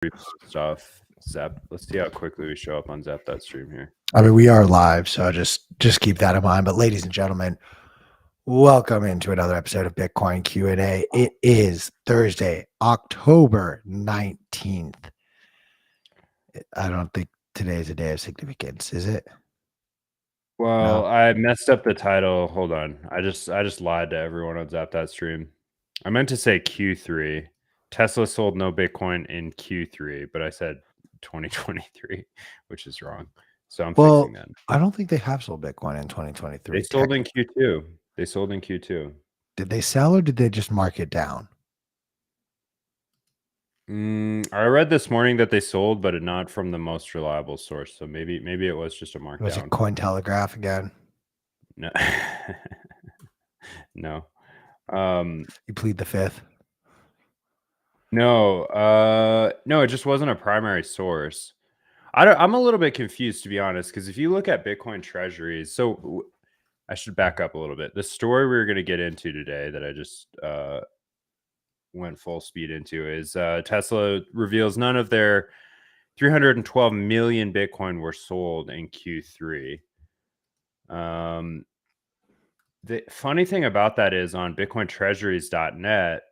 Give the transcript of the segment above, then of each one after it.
Repost off Zep. Let's see how quickly we show up on Zep.stream here. I mean, we are live, so just keep that in mind. But ladies and gentlemen, welcome into another episode of Bitcoin Q&A. It is Thursday, October 19th. I don't think today's a day of significance, is it? Well, I messed up the title. Hold on. I just lied to everyone on Zap.stream. I meant to say Q3. Tesla sold no Bitcoin in Q3, but I said 2023, which is wrong. So I'm fixing that. I don't think they have sold Bitcoin in 2023. They sold in Q2. They sold in Q2. Did they sell or did they just mark it down? I read this morning that they sold, but not from the most reliable source. So maybe it was just a markdown. Was it Cointelegraph again? No. No. You plead the fifth? No. No, it just wasn't a primary source. I'm a little bit confused, to be honest, because if you look at Bitcoin treasuries, so I should back up a little bit. The story we were going to get into today that I just went full speed into is Tesla reveals none of their 312 million Bitcoin were sold in Q3. The funny thing about that is on bitcointreasuries.net, it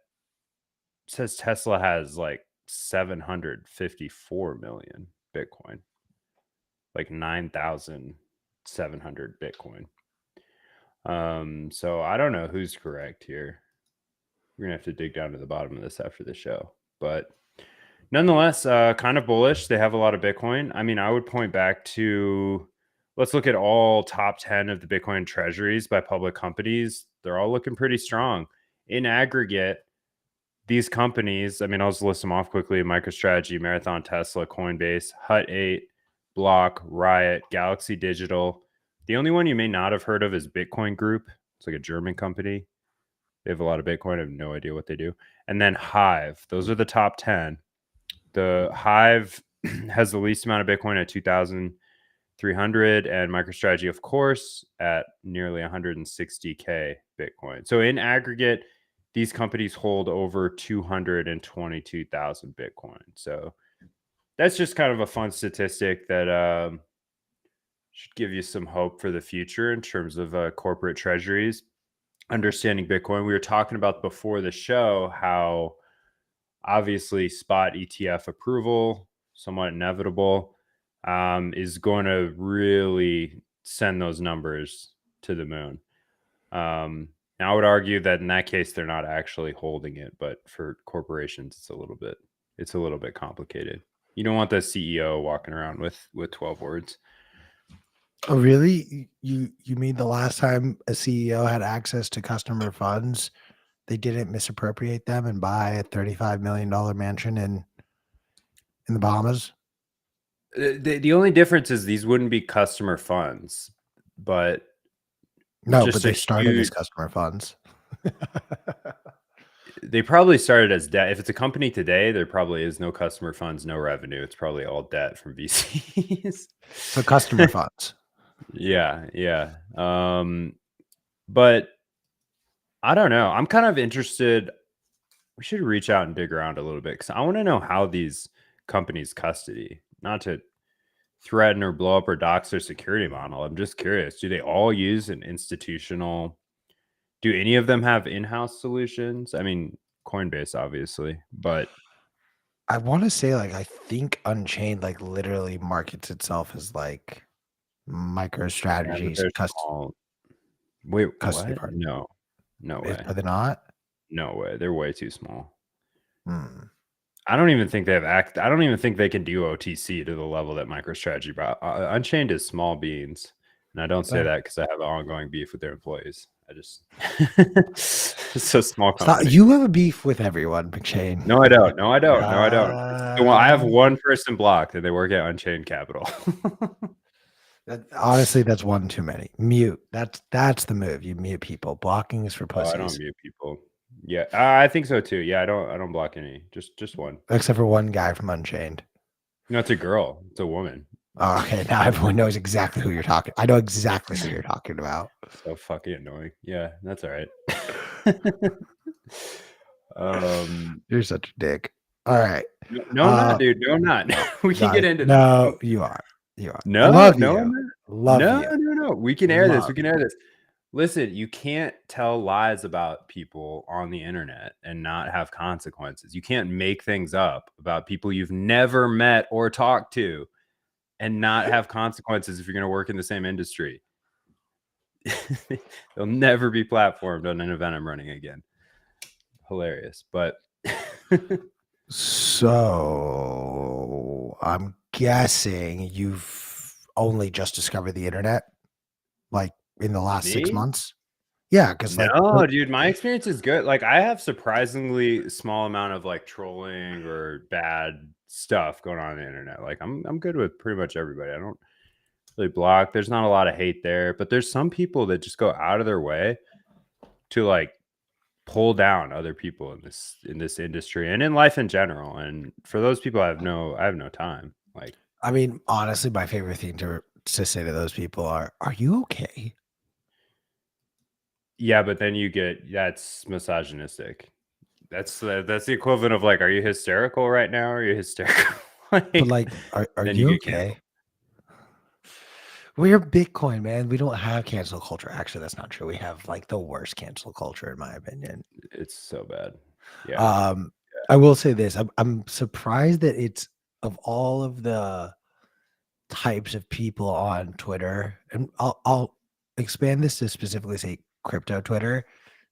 says Tesla has like 754 million Bitcoin, like 9,700 Bitcoin. So I don't know who's correct here. We're gonna have to dig down to the bottom of this after the show, but nonetheless, kind of bullish. They have a lot of Bitcoin. I mean, I would point back to, let's look at all top 10 of the Bitcoin treasuries by public companies. They're all looking pretty strong. In aggregate, these companies, I mean, I'll just list them off quickly: MicroStrategy, Marathon, Tesla, Coinbase, Hut 8, Block, Riot, Galaxy Digital. The only one you may not have heard of is Bitcoin Group. It's like a German company. They have a lot of Bitcoin. I have no idea what they do. And then Hive. Those are the top 10. The Hive has the least amount of Bitcoin at 2,300, and MicroStrategy, of course, at nearly 160K Bitcoin. So in aggregate, these companies hold over 222,000 Bitcoin. So that's just kind of a fun statistic that should give you some hope for the future in terms of corporate treasuries understanding Bitcoin. We were talking about before the show how obviously spot ETF approval, somewhat inevitable, is going to really send those numbers to the moon. Now, I would argue that in that case, they're not actually holding it, but for corporations, it's a little bit complicated. You don't want the CEO walking around with 12 words. Oh, really? You mean the last time a CEO had access to customer funds, they didn't misappropriate them and buy a $35 million mansion in the Bahamas? The only difference is these wouldn't be customer funds, but no, but they started as customer funds. They probably started as debt. If it's a company today, there probably is no customer funds, no revenue. It's probably all debt from VCs. So customer funds. Yeah. But I don't know. I'm kind of interested. We should reach out and dig around a little bit because I want to know how these companies custody, not to threaten or blow up or dox their security model. I'm just curious. Do they all use an institutional? Do any of them have in-house solutions? I mean, Coinbase, obviously, but I want to say, like, I think Unchained, like, literally markets itself as like MicroStrategy's Wait, custody what? partner. No way. Are they not? No way. They're way too small. I don't even think they have I don't even think they can do OTC to the level that MicroStrategy brought. Unchained is small beans, and I don't say that because I have an ongoing beef with their employees. I just it's a small company. You have a beef with everyone, McShane. No, I don't. I have one person blocked, and they work at Unchained Capital. Honestly, that's one too many. Mute. That's the move. You mute people. Blocking is for pussies. I don't mute people. Yeah, I think so too. Yeah, I don't block any. Just one. Except for one guy from Unchained. No, it's a girl. It's a woman. Oh, okay, now everyone knows exactly who you're talking. I know exactly who you're talking about. So fucking annoying. Yeah, that's all right. You're such a dick. All right. No, I'm not, dude. No, I'm not. We can get into this. No, you are. You are. I No, love no, you. I'm not. Love No, you. no, no. We can air this. Love We can you. air this. Listen, you can't tell lies about people on the internet and not have consequences. You can't make things up about people you've never met or talked to and not have consequences if you're going to work in the same industry. They'll never be platformed on an event I'm running again. Hilarious, but So I'm guessing you've only just discovered the internet, like in the last 6 me? months. Yeah, because No, dude, my experience is good. Like, I have surprisingly small amount of like trolling or bad stuff going on the internet. Like, I'm good with pretty much everybody. I don't really block. There's not a lot of hate there, but there's some people that just go out of their way to like pull down other people in this industry and in life in general. And for those people, I have no time. Like, I mean, honestly, my favorite thing to say to those people are you okay? yeah, but then you get that's misogynistic. That's the equivalent of like, are you hysterical right now? Are you hysterical? But like, are then you you get canceled. okay? We're Bitcoin, man. We don't have cancel culture. Actually, that's not true. We have like the worst cancel culture, in my opinion. It's so bad. Yeah. I will say this. I'm surprised that it's of all of the types of people on Twitter, and I'll expand this to specifically say crypto Twitter.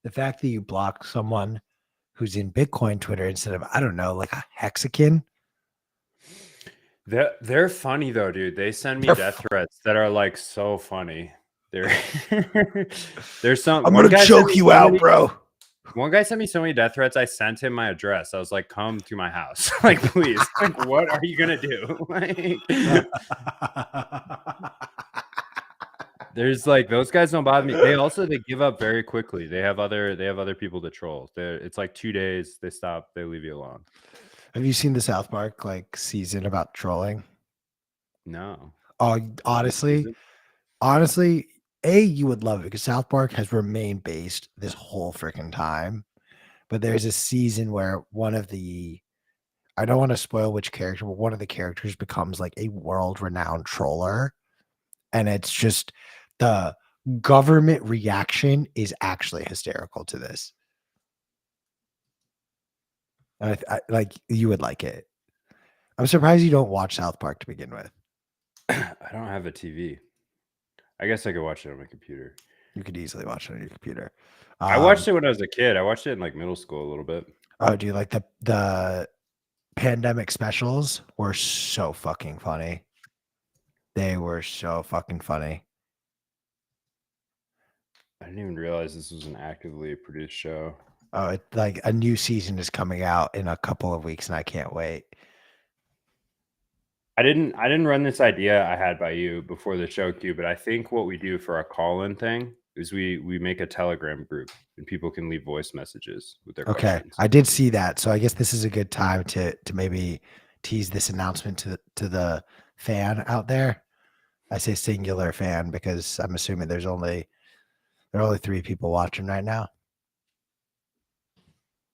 The fact that you block someone who's in Bitcoin Twitter instead of, I don't know, like a hexagon. They're funny though, dude. They send me They're death threats that are like so funny. There's some I'm one gonna guy sent choke me you so out, many, bro. one guy sent me so many death threats. I sent him my address. I was like, come to my house. Like, please. Like, what are you gonna do? Like, there's like, those guys don't bother me. They give up very quickly. They have other people to troll. It's like 2 days, they stop, they leave you alone. Have you seen the South Park like season about trolling? No. Oh, honestly, you would love it because South Park has remained based this whole freaking time. But there's a season where I don't want to spoil which character, but one of the characters becomes like a world renowned troller. And it's just the government reaction is actually hysterical to this. And I like you would like it. I'm surprised you don't watch South Park to begin with. I don't have a TV. I guess I could watch it on my computer. You could easily watch it on your computer. I watched it when I was a kid. I watched it in like middle school a little bit. Oh, do you like the pandemic specials were so fucking funny. They were so fucking funny. I didn't even realize this was an actively produced show. Oh, it's like a new season is coming out in a couple of weeks, and I can't wait. I didn't run this idea I had by you before the show, Q, but I think what we do for our call-in thing is we make a Telegram group and people can leave voice messages with their Okay, questions. I did see that, so I guess this is a good time to maybe tease this announcement to the fan out there. I say singular fan because I'm assuming there are only 3 people watching right now.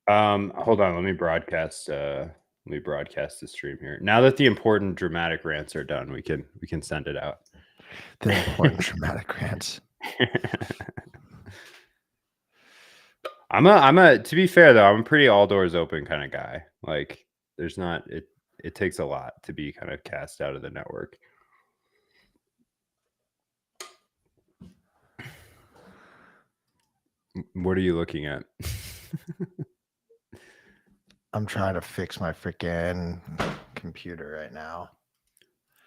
Hold on, let me broadcast the stream here. Now that the important dramatic rants are done, we can send it out. The important dramatic rants. I'm a to be fair though, I'm a pretty all doors open kind of guy. Like, there's not it takes a lot to be kind of cast out of the network. What are you looking at? I'm trying to fix my freaking computer right now.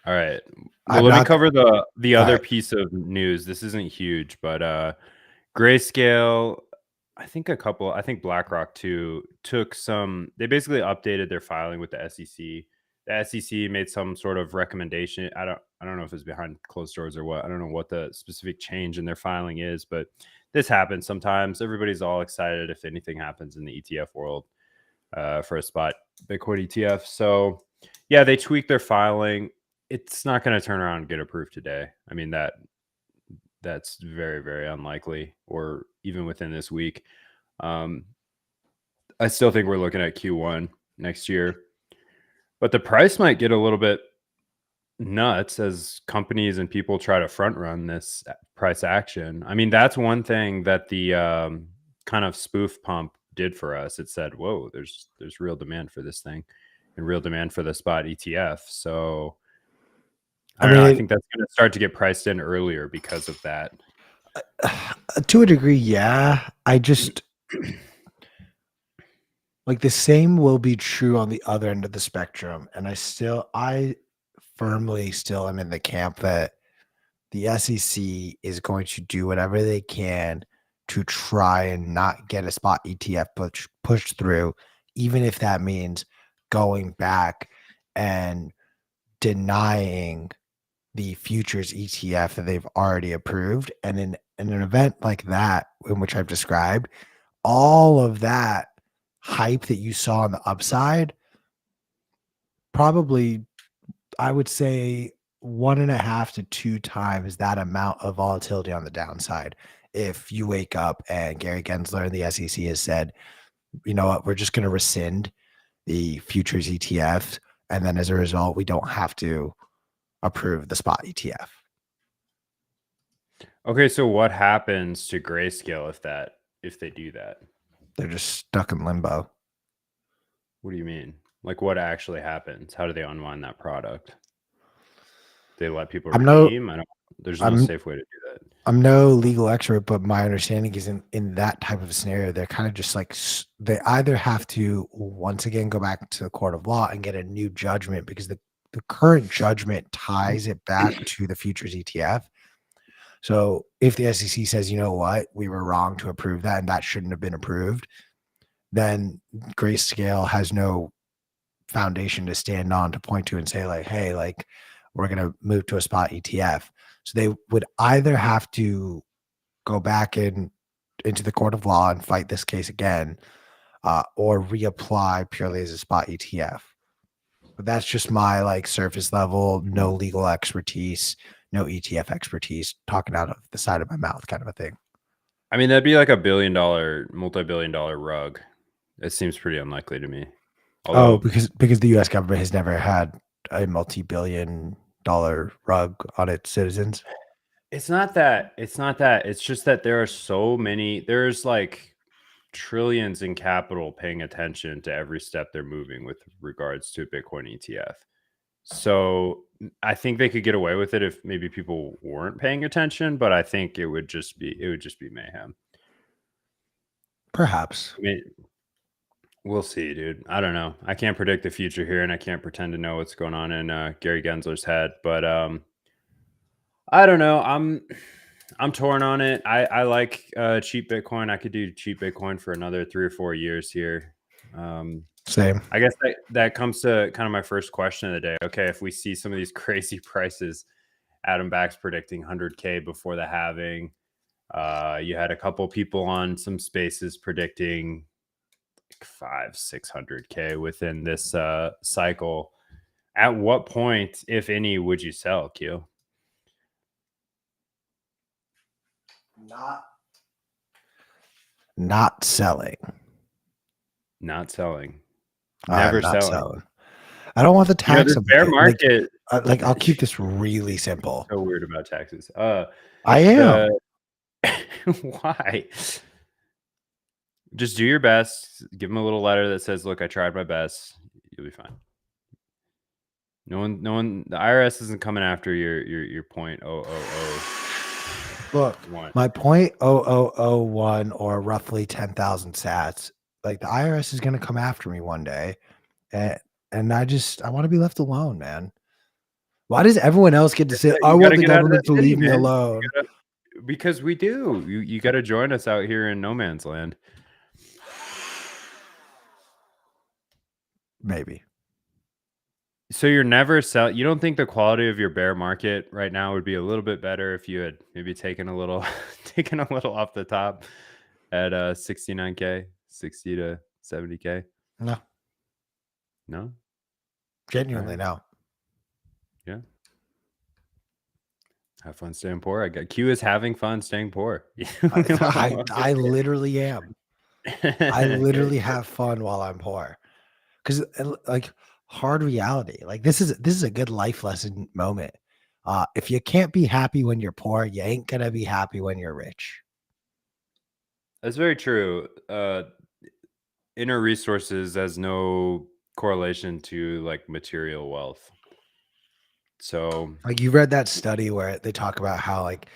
All right. Well, let me cover the other piece of news. This isn't huge, but Grayscale, I think BlackRock too took some. They basically updated their filing with the SEC. The SEC made some sort of recommendation. I don't know if it's behind closed doors or what. I don't know what the specific change in their filing is, but this happens sometimes. Everybody's all excited if anything happens in the ETF world for a spot Bitcoin ETF. So yeah, they tweaked their filing. It's not going to turn around and get approved today. I mean, that's very, very unlikely, or even within this week. I still think we're looking at Q1 next year. But the price might get a little bit nuts as companies and people try to front run this price action. I mean, that's one thing that the kind of spoof pump did for us. It said, "Whoa, there's real demand for this thing, and real demand for the spot ETF." So I I don't know. I mean, think that's going to start to get priced in earlier because of that. to a degree, yeah. I just like the same will be true on the other end of the spectrum. And I firmly still am in the camp that the SEC is going to do whatever they can to try and not get a spot ETF pushed through, even if that means going back and denying the futures ETF that they've already approved. And in an event like that, in which I've described, all of that hype that you saw on the upside, probably I would say 1.5 to 2 times that amount of volatility on the downside. If you wake up and Gary Gensler and the SEC has said, you know what, we're just going to rescind the futures ETFs. And then as a result, we don't have to approve the spot ETF. Okay, so what happens to Grayscale if they do that? They're just stuck in limbo. What do you mean? Like, what actually happens? How do they unwind that product? They let people redeem? There's no safe way to do that. I'm no legal expert, but my understanding is in that type of scenario, they're kind of just like they either have to once again go back to the court of law and get a new judgment because the current judgment ties it back to the futures ETF. So if the SEC says, you know what, we were wrong to approve that and that shouldn't have been approved, then Grayscale has no foundation to stand on to point to and say like, hey, like we're going to move to a spot ETF. So they would either have to go back into the court of law and fight this case again, or reapply purely as a spot ETF. But that's just my like surface level, no legal expertise, no ETF expertise, talking out of the side of my mouth kind of a thing. I mean, that'd be like a multi-billion-dollar rug. It seems pretty unlikely to me. Although, because the U.S. government has never had a multi-billion-dollar rug on its citizens. It's not that. It's just that there are so many. There's like trillions in capital paying attention to every step they're moving with regards to a Bitcoin ETF. So I think they could get away with it if maybe people weren't paying attention, but I think it would just be mayhem. Perhaps. I mean, we'll see, dude. I don't know. I can't predict the future here, and I can't pretend to know what's going on in Gary Gensler's head. But I don't know. I'm torn on it. I like cheap Bitcoin. I could do cheap Bitcoin for another 3 or 4 years here. Same. I guess that comes to kind of my first question of the day. Okay, if we see some of these crazy prices, Adam Back's predicting 100K before the halving. You had a couple people on some spaces predicting like 500-600K within this cycle. At what point, if any, would you sell, Q? Not selling. Not selling. Never selling. I don't want the tax. The bear market. Like I'll keep this really simple. So weird about taxes. I am. Why? Just do your best. Give them a little letter that says, "Look, I tried my best. You'll be fine." No one. The IRS isn't coming after your point. Look, my .0001 or roughly 10,000 sats. Like the IRS is going to come after me one day, and I want to be left alone, man. Why does everyone else get to say, "I want the government to leave me alone"? Because we do. You got to join us out here in no man's land. Maybe. So you're never sell. You don't think the quality of your bear market right now would be a little bit better if you had maybe taken a little off the top at 69K, 60 to 70K? No. Genuinely, no. Yeah. Have fun staying poor. I got Q is having fun staying poor. I literally am. I literally have fun while I'm poor. Because like hard reality. Like this is a good life lesson moment. If you can't be happy when you're poor, you ain't gonna be happy when you're rich. That's very true. Inner resources has no correlation to like material wealth. So Like you read that study where they talk about how like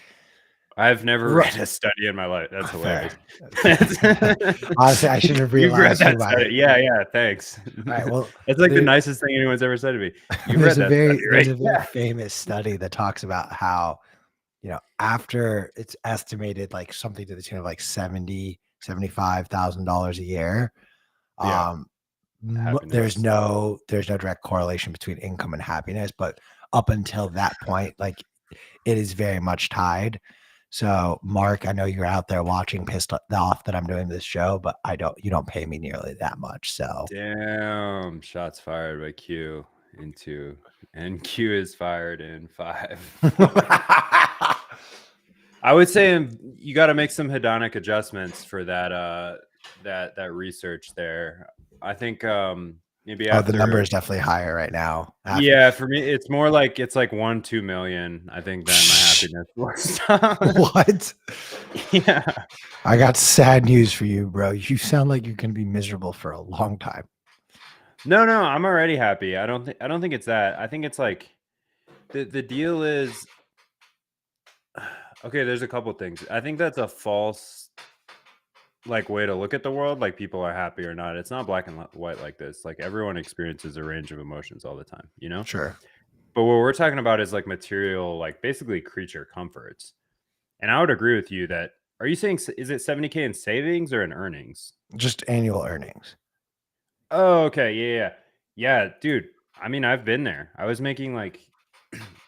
I've never ru- read a study in my life. That's hilarious. fair, fair. Honestly, I should have You've read realized who that my. study. Yeah, yeah, thanks. All right, well, That's like the there, nicest thing anyone's ever said to me. You've read that study, there's right? a very Yeah. famous study that talks about how after it's estimated like something to the tune of like $75,000 a year. Yeah. Um, there's Happiness. no direct correlation between income and happiness, but up until that point, like it is very much tied. So, Mark, I know you're out there watching, pissed off that I'm doing this show, but you don't pay me nearly that much. So, Damn. Shots fired by Q in 2. And Q is fired in 5. 4. I would say you got to make some hedonic adjustments for that research there. I think maybe the number after. is definitely higher right now. Yeah, for me, it's more like it's like 1-2 million. I think then my happiness will stop. What? Yeah. I got sad news for you, bro. You sound like you're gonna be miserable for a long time. No, I'm already happy. I don't think it's that. I think it's like the deal is okay. There's a couple things. I think that's a false like way to look at the world. Like people are happy or not. It's not black and white like this. Like everyone experiences a range of emotions all the time. Sure. But what we're talking about is like material, like basically creature comforts. And I would agree with you that. Are you saying is it 70K in savings or in earnings? Just annual earnings. Oh, okay. Yeah, dude. I mean, I've been there. I was making like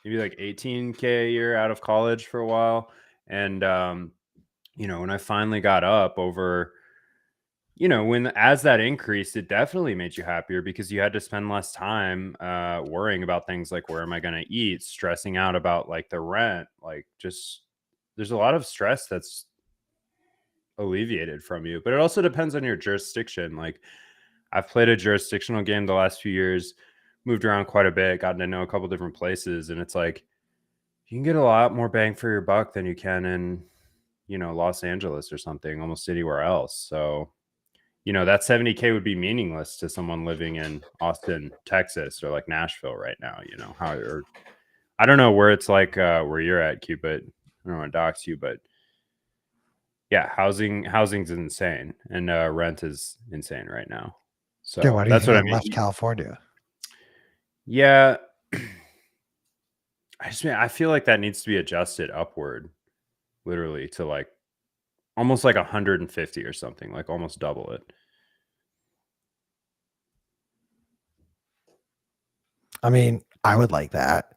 maybe like 18K a year out of college for a while. And when I finally got up over, as that increased, it definitely made you happier because you had to spend less time worrying about things like where am I going to eat, stressing out about like the rent, like just there's a lot of stress that's alleviated from you. But it also depends on your jurisdiction. Like I've played a jurisdictional game the last few years, moved around quite a bit, gotten to know a couple different places, and it's like you can get a lot more bang for your buck than you can in, Los Angeles or something, almost anywhere else. So, that 70K would be meaningless to someone living in Austin, Texas, or like Nashville right now. Or I don't know where it's like where you're at, Q, but I don't want to dox you, but yeah, housing's insane, and rent is insane right now. Yeah, So why do you that's think what I I mean. left California? Yeah, I feel like that needs to be adjusted upward, literally to like almost like 150 or something, like almost double it. I mean, I would like that,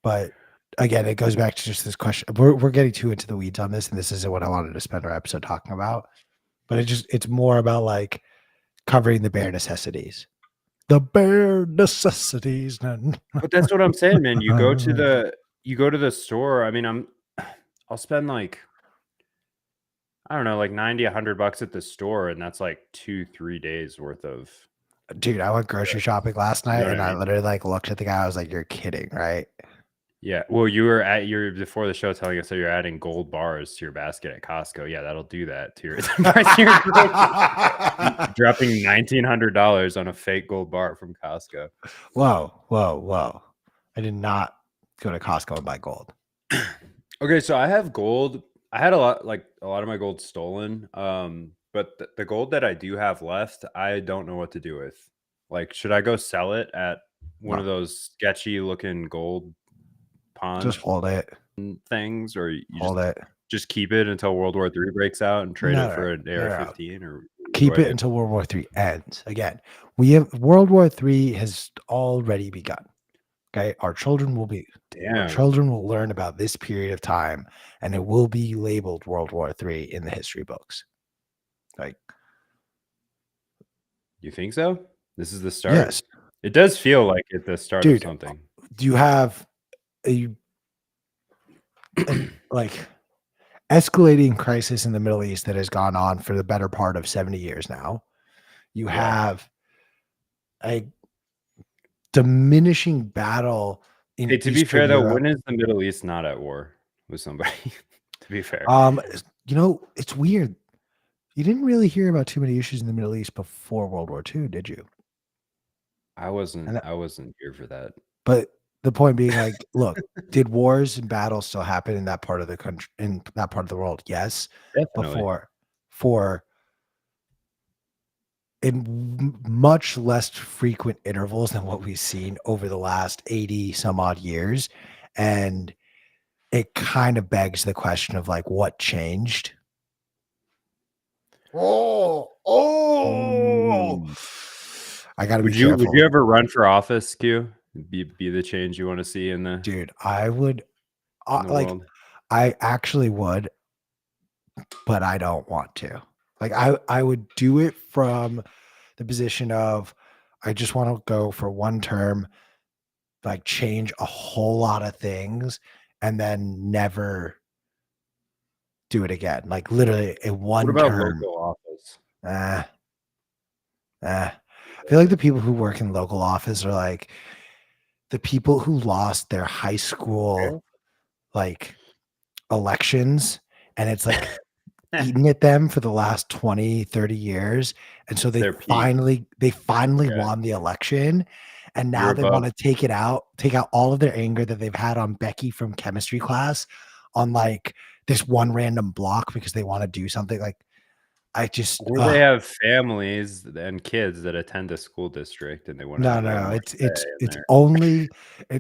but again, it goes back to just this question. We're getting too into the weeds on this, and this isn't what I wanted to spend our episode talking about. But it's more about like covering the bare necessities. The bare necessities. But that's what I'm saying, man. You go to the store. I mean, I'll spend like I don't know, like 90, $100 at the store, and that's like 2-3 days worth of. Dude, I went grocery shopping last You night, know what and I I mean? literally like looked at the guy. I was like, "You're kidding, right?" Yeah. Well, you're before the show telling us that you're adding gold bars to your basket at Costco. Yeah, that'll do that to your price of your groceries. Dropping $1,900 on a fake gold bar from Costco. Whoa! I did not go to Costco and buy gold. Okay, so I have gold. I had a lot of my gold stolen. But the gold that I do have left, I don't know what to do with. Like, should I go sell it at one No, of those sketchy looking gold just pawn hold it. things, or you Hold it. just keep it until World War III breaks out and trade it No, for an no. AR-15, or what do Keep I it do? until World War III ends. Again, we have World War III has already begun. Okay, our children Damn, will learn about this period of time, and it will be labeled World War III in the history books. Like, you think so? This is the yes, start. It does feel like it's the start of dude. something. Do you have a an like escalating crisis in the Middle East that has gone on for the better part of 70 years now? You Yeah. have a diminishing battle in Hey, to be Eastern fair though, Europe. when is the Middle East not at war with somebody? To be fair, It's weird. You didn't really hear about too many issues in the Middle East before World War II, did you? I wasn't. And that, I wasn't here for that. but the point being, like, look, did wars and battles still happen in that part of the country, in that part of the world? Yes, Definitely. before for in much less frequent intervals than what we've seen over the last 80 some odd years. And it kind of begs the question of like what changed. Oh, Mm. I got to be Would you careful, ever run for office, Q? Be the change you want to see in dude. I would the like, world? I actually would, but I don't want to. Like, I would do it from the position of I just want to go for one term, like change a whole lot of things, and then never do it again. Like literally a What one about term. local office? Eh, I feel like the people who work in local office are like the people who lost their high school like elections, and it's like eaten at them for the last 20, 30 years. And so It's their peak. they finally Yeah, won the election. And you're now they want above. to take out all of their anger that they've had on Becky from chemistry class on like this one random block because they want to do something. Like I just Or they have families and kids that attend a school district, and they want to no, have a no, little no. more say in It's there. Only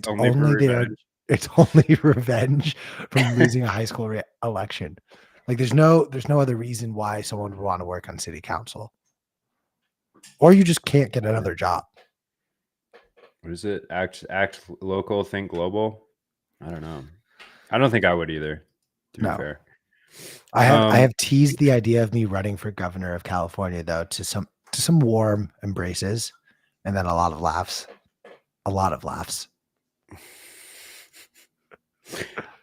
for only their revenge. it's only revenge from losing a high school election. Like there's no other reason why someone would want to work on city council. Or you just can't get another job. What is it? Act local, think global. I don't know. I don't think I would either. To be No. fair, I um, have teased the idea of me running for governor of California though to some warm embraces and then a lot of laughs. A lot of laughs.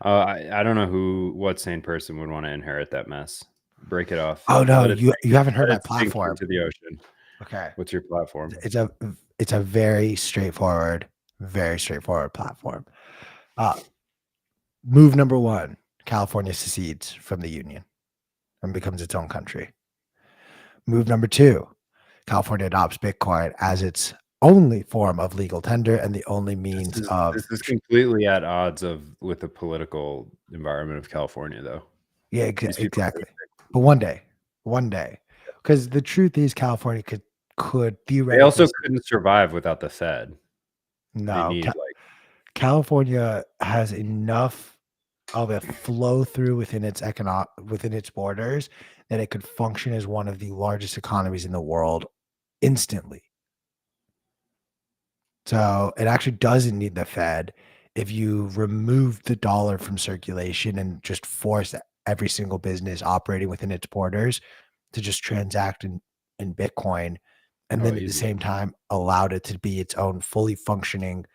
I don't know what sane person would want to inherit that mess. Break it off. Oh no, Let it you haven't heard let my it sink platform. into the ocean. Okay. What's your platform? It's a very straightforward platform. Uh Move number 1, California secedes from the Union and becomes its own country. Move number 2, California adopts Bitcoin as its only form of legal tender and the only means of This is completely at odds with the political environment of California, though. yeah, These people exactly. But one day, because the truth is California could they theoretically also couldn't survive without the Fed. They no, need like California has enough of a flow through within its borders that it could function as one of the largest economies in the world instantly. So it actually doesn't need the Fed. If you remove the dollar from circulation and just force every single business operating within its borders to just transact in Bitcoin, and oh then at the easy. same time allowed it to be its own fully functioning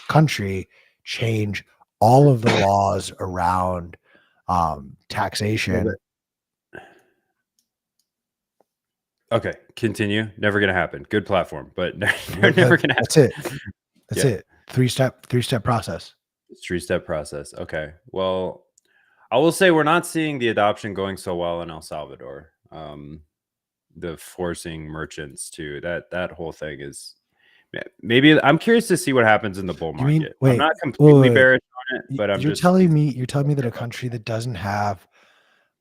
country, change all of the laws around Well, taxation. okay, continue. Never gonna happen. Good platform, but never gonna That's it. happen. That's Yeah, it. Three step process. it's 3-step process. Okay. Well, I will say we're not seeing the adoption going so well in El Salvador. The forcing merchants to that whole thing is maybe I'm curious to see what happens in the bull You mean market. I'm wait, not completely bearish on it, but I'm You're just you're telling me that a country that doesn't have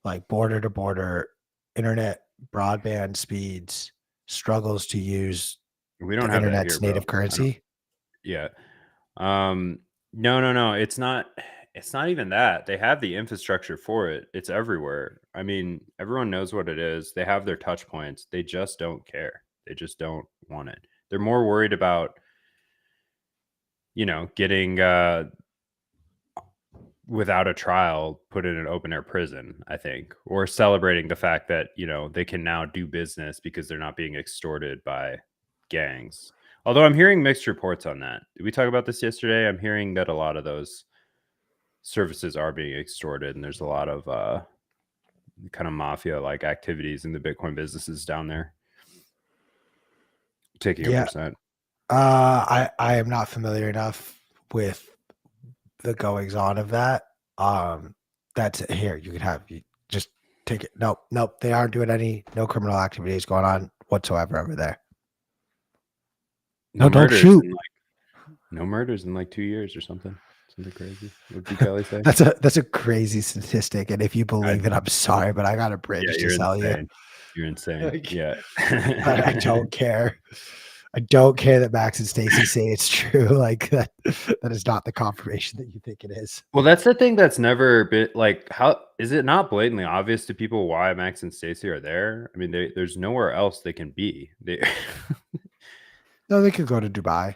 like border to border internet broadband speeds struggles to use we don't the have that here, internet's bro. native I don't. currency? Yeah. No. It's not. It's not even that. They have the infrastructure for it. It's everywhere. I mean, everyone knows what it is. They have their touch points. They just don't care. They just don't want it. They're more worried about, getting without a trial put in an open air prison, I think, or celebrating the fact that, they can now do business because they're not being extorted by gangs. Although I'm hearing mixed reports on that. Did we talk about this yesterday? I'm hearing that a lot of those services are being extorted, and there's a lot of kind of mafia like activities in the Bitcoin businesses down there taking a Yeah, percent. I am not familiar enough with the goings on of that. That's it. Here, you can have you just take it. Nope. They aren't doing no criminal activities going on whatsoever over there. No No, don't murders shoot. in no murders in like 2 years or something. Something crazy. What did Kelly say? That's a crazy statistic, and if you I, believe it, I'm sorry, but I got a yeah, bridge to you're sell you. insane. You're insane. Like, Yeah. I don't care. I don't care that Max and Stacy say it's true. Like that is not the confirmation that you think it is. Well, that's the thing that's never been like, how is it not blatantly obvious to people why Max and Stacy are there? I mean, there's nowhere else they can be. No, they could go to Dubai.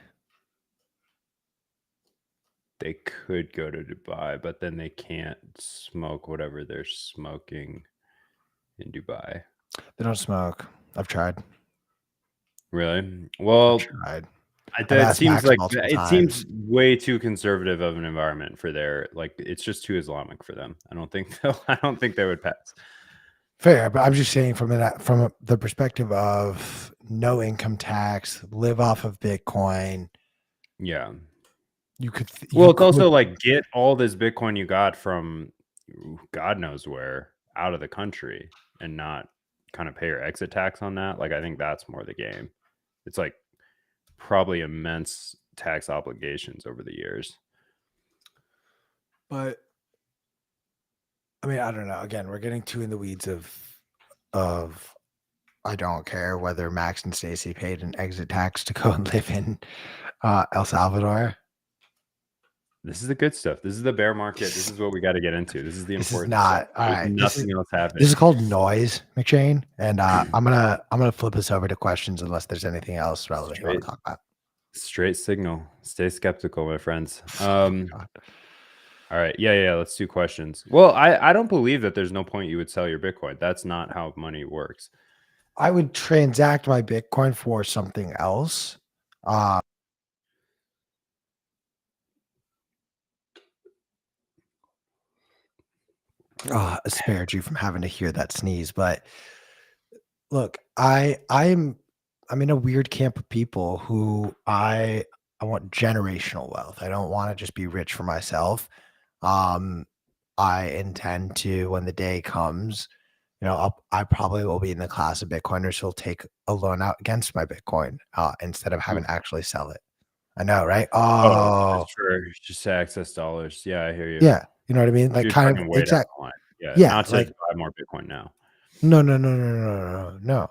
They could go to Dubai, but then they can't smoke whatever they're smoking in Dubai. They don't smoke. I've tried. Really? I've Well, tried. I've it asked seems Max like multiple it seems times. way too conservative of an environment for their it's just too Islamic for them. I don't think they would pass. Fair, but I'm just saying from the perspective of no income tax, live off of Bitcoin. Yeah. You could. Well, it's also like get all this Bitcoin you got from God knows where out of the country and not kind of pay your exit tax on that. Like, I think that's more the game. It's like probably immense tax obligations over the years. But I mean, I don't know. Again, we're getting too in the weeds of I don't care whether Max and Stacy paid an exit tax to go and live in El Salvador. This is the good stuff. This is the bear market. This is what we got to get into. This is the This important is not stuff. all There's right. nothing else happening. This is called noise, McShane, and I'm gonna flip us over to questions unless there's anything else relevant you want to talk about. Straight signal. Stay skeptical, my friends. God. All right. Yeah. Let's do questions. Well, I don't believe that there's no point you would sell your Bitcoin. That's not how money works. I would transact my Bitcoin for something else. I spared you from having to hear that sneeze, but look, I'm in a weird camp of people who I want generational wealth. I don't want to just be rich for myself. I intend to, when the day comes, I probably will be in the class of Bitcoiners who'll take a loan out against my Bitcoin instead of having to actually sell it. I know, right? Oh, sure. Just to access dollars. Yeah, I hear you. Yeah, you know what I mean? Like You're kind of talking way down the line. Yeah, not to like buy more Bitcoin now. no.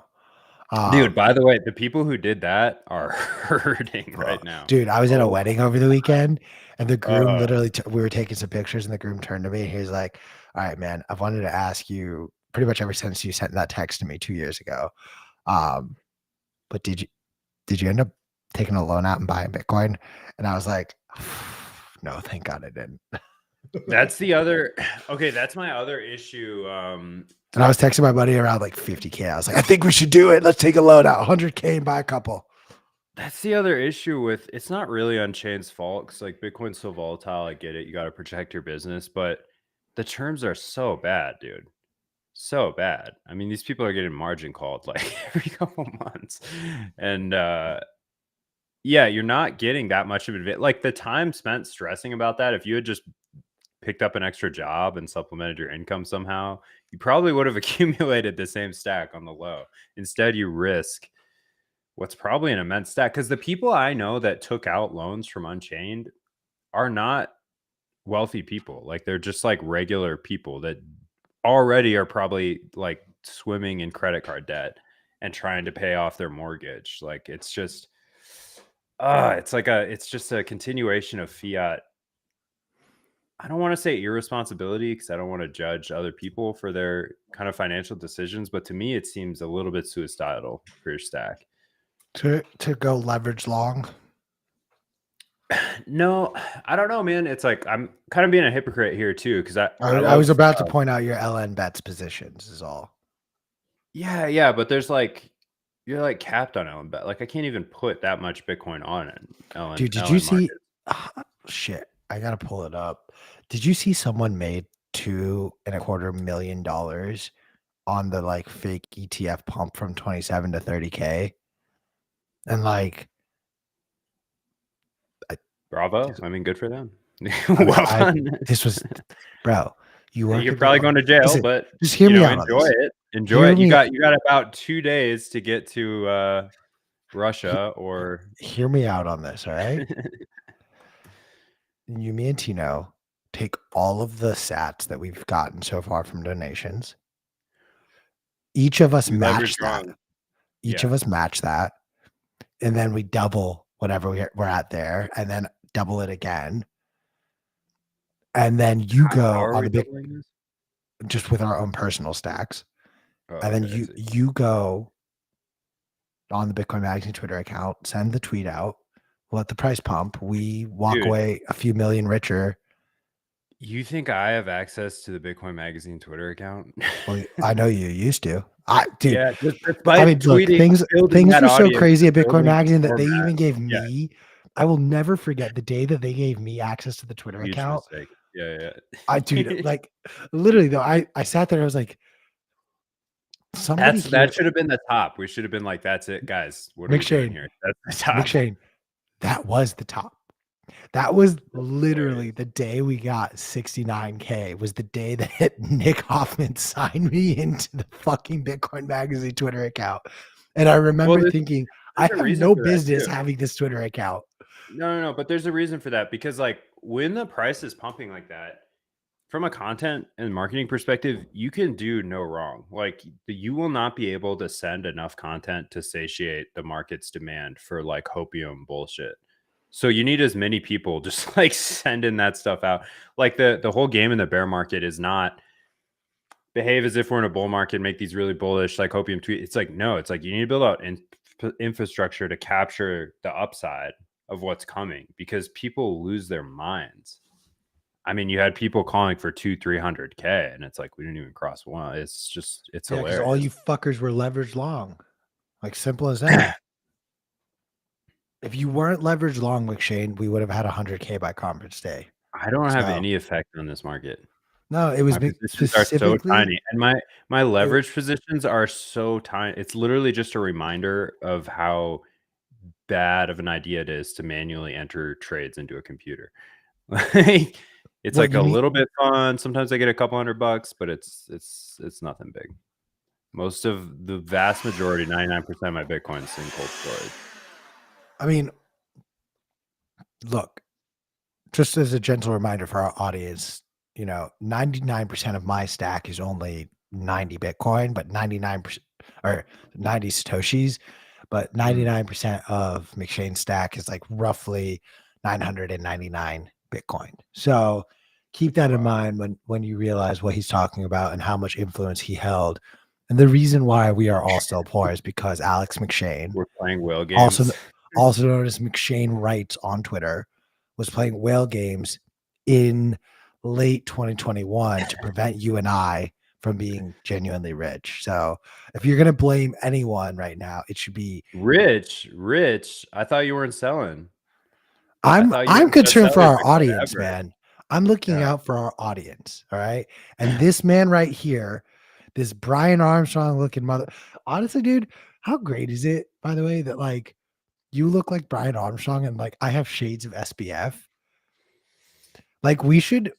Dude, by the way, the people who did that are hurting right now. Dude, I was at a wedding over the weekend, and the groom literally, we were taking some pictures, and the groom turned to me, and he was like, "All right, man, I've wanted to ask you pretty much ever since you sent that text to me 2 years ago. But did you end up taking a loan out and buying Bitcoin?" And I was like, "No, thank God I didn't." That's the other. Okay, that's my other issue. And I was texting my buddy around like 50K. I was like, "I think we should do it. Let's take a loan out, 100K, and buy a couple." That's the other issue with it's not really Unchained's fault because like Bitcoin's so volatile. I get it. You got to protect your business, but the terms are so bad, dude. So bad. I mean, these people are getting margin called like every couple months. And yeah, you're not getting that much of it. Like the time spent stressing about that, if you had just picked up an extra job and supplemented your income somehow, you probably would have accumulated the same stack on the low. Instead, you risk what's probably an immense stack because the people I know that took out loans from Unchained are not wealthy people. Like they're just like regular people that already are probably like swimming in credit card debt and trying to pay off their mortgage. Like it's just it's just a continuation of fiat. I don't want to say irresponsibility because I don't want to judge other people for their kind of financial decisions, but to me it seems a little bit suicidal for your stack. To go leverage long. No, I don't know, man. It's like I'm kind of being a hypocrite here too because I was about to point out your LN bets positions is all. Yeah, but there's like you're like capped on LN bet. Like I can't even put that much Bitcoin on it. Dude, did you see? Shit, I gotta pull it up. Did you see someone made $2.25 million on the like fake ETF pump from 27 to 30K? And like Bravo. I mean, good for them. I mean, Well done. this was, bro. You work. You're probably going to jail, listen, but just hear me out on enjoy this. it. Enjoy Hear it. You me. got about 2 days to get to Russia or Hear me out on this, all right? You, me, and Tino take all of the sats that we've gotten so far from donations. Each of us We match leverage that. wrong. Each Yeah. of us match that, and then we double whatever we're at there, and then double it again, and then you How go are on we the big, doubling this? just with our own personal stacks, Oh, and then okay, I see. you go on the Bitcoin Magazine Twitter account, send the tweet out, let the price pump. We walk Dude. away a few million richer. You think I have access to the Bitcoin Magazine Twitter account? Well, I know you used to. Dude, Yeah, just I mean, look, tweeting, building things that were so audience, crazy at Bitcoin building Magazine that they format. even gave Yeah. me. I will never forget the day that they gave me access to the Twitter Huge account. mistake. Yeah. Dude, like literally though, I sat there. I was like, somebody here, That should have been the top. We should have been like, that's it, guys. What are we doing here? That's the top. McShane, that was the top. That was literally the day we got 69K. Was the day that Nick Hoffman signed me into the fucking Bitcoin Magazine Twitter account. And I remember thinking, I have no business having this Twitter account. No. But there's a reason for that, because like when the price is pumping like that, from a content and marketing perspective, you can do no wrong. Like you will not be able to send enough content to satiate the market's demand for like hopium bullshit. So you need as many people just like sending that stuff out. Like the whole game in the bear market is not behave as if we're in a bull market, make these really bullish like hopium tweets. It's like, no, it's like you need to build out infrastructure to capture the upside of what's coming, because people lose their minds. I mean, you had people calling for 200-300K, and it's like we didn't even cross one. It's hilarious. Because all you fuckers were leveraged long, like simple as that. If you weren't leveraged long, McShane, we would have had 100K by conference day. I don't have any effect on this market. No, it was my positions are so tiny, and my leverage positions are so tiny. It's literally just a reminder of how bad of an idea it is to manually enter trades into a computer. It's like a little bit fun. Sometimes I get a couple $100, but it's nothing big. Most of the vast majority, 99% of my Bitcoin is in cold storage. I mean, look, just as a gentle reminder for our audience, 99% of my stack is only 90 Bitcoin, but 99% or 90 Satoshis, but 99% of McShane's stack is like roughly 999 Bitcoin. So keep that in mind when you realize what he's talking about and how much influence he held. And the reason why we are all still poor is because Alex McShane, we're playing whale games, also known as McShane Writes on Twitter, was playing whale games in late 2021 to prevent you and I from being genuinely rich. So if you're going to blame anyone right now, it should be rich. I thought you weren't selling. I'm concerned for our audience, man. I'm looking out for our audience. All right. And this man right here, this Brian Armstrong looking mother, honestly, dude, how great is it, by the way, that like you look like Brian Armstrong and like I have shades of SBF. Like we should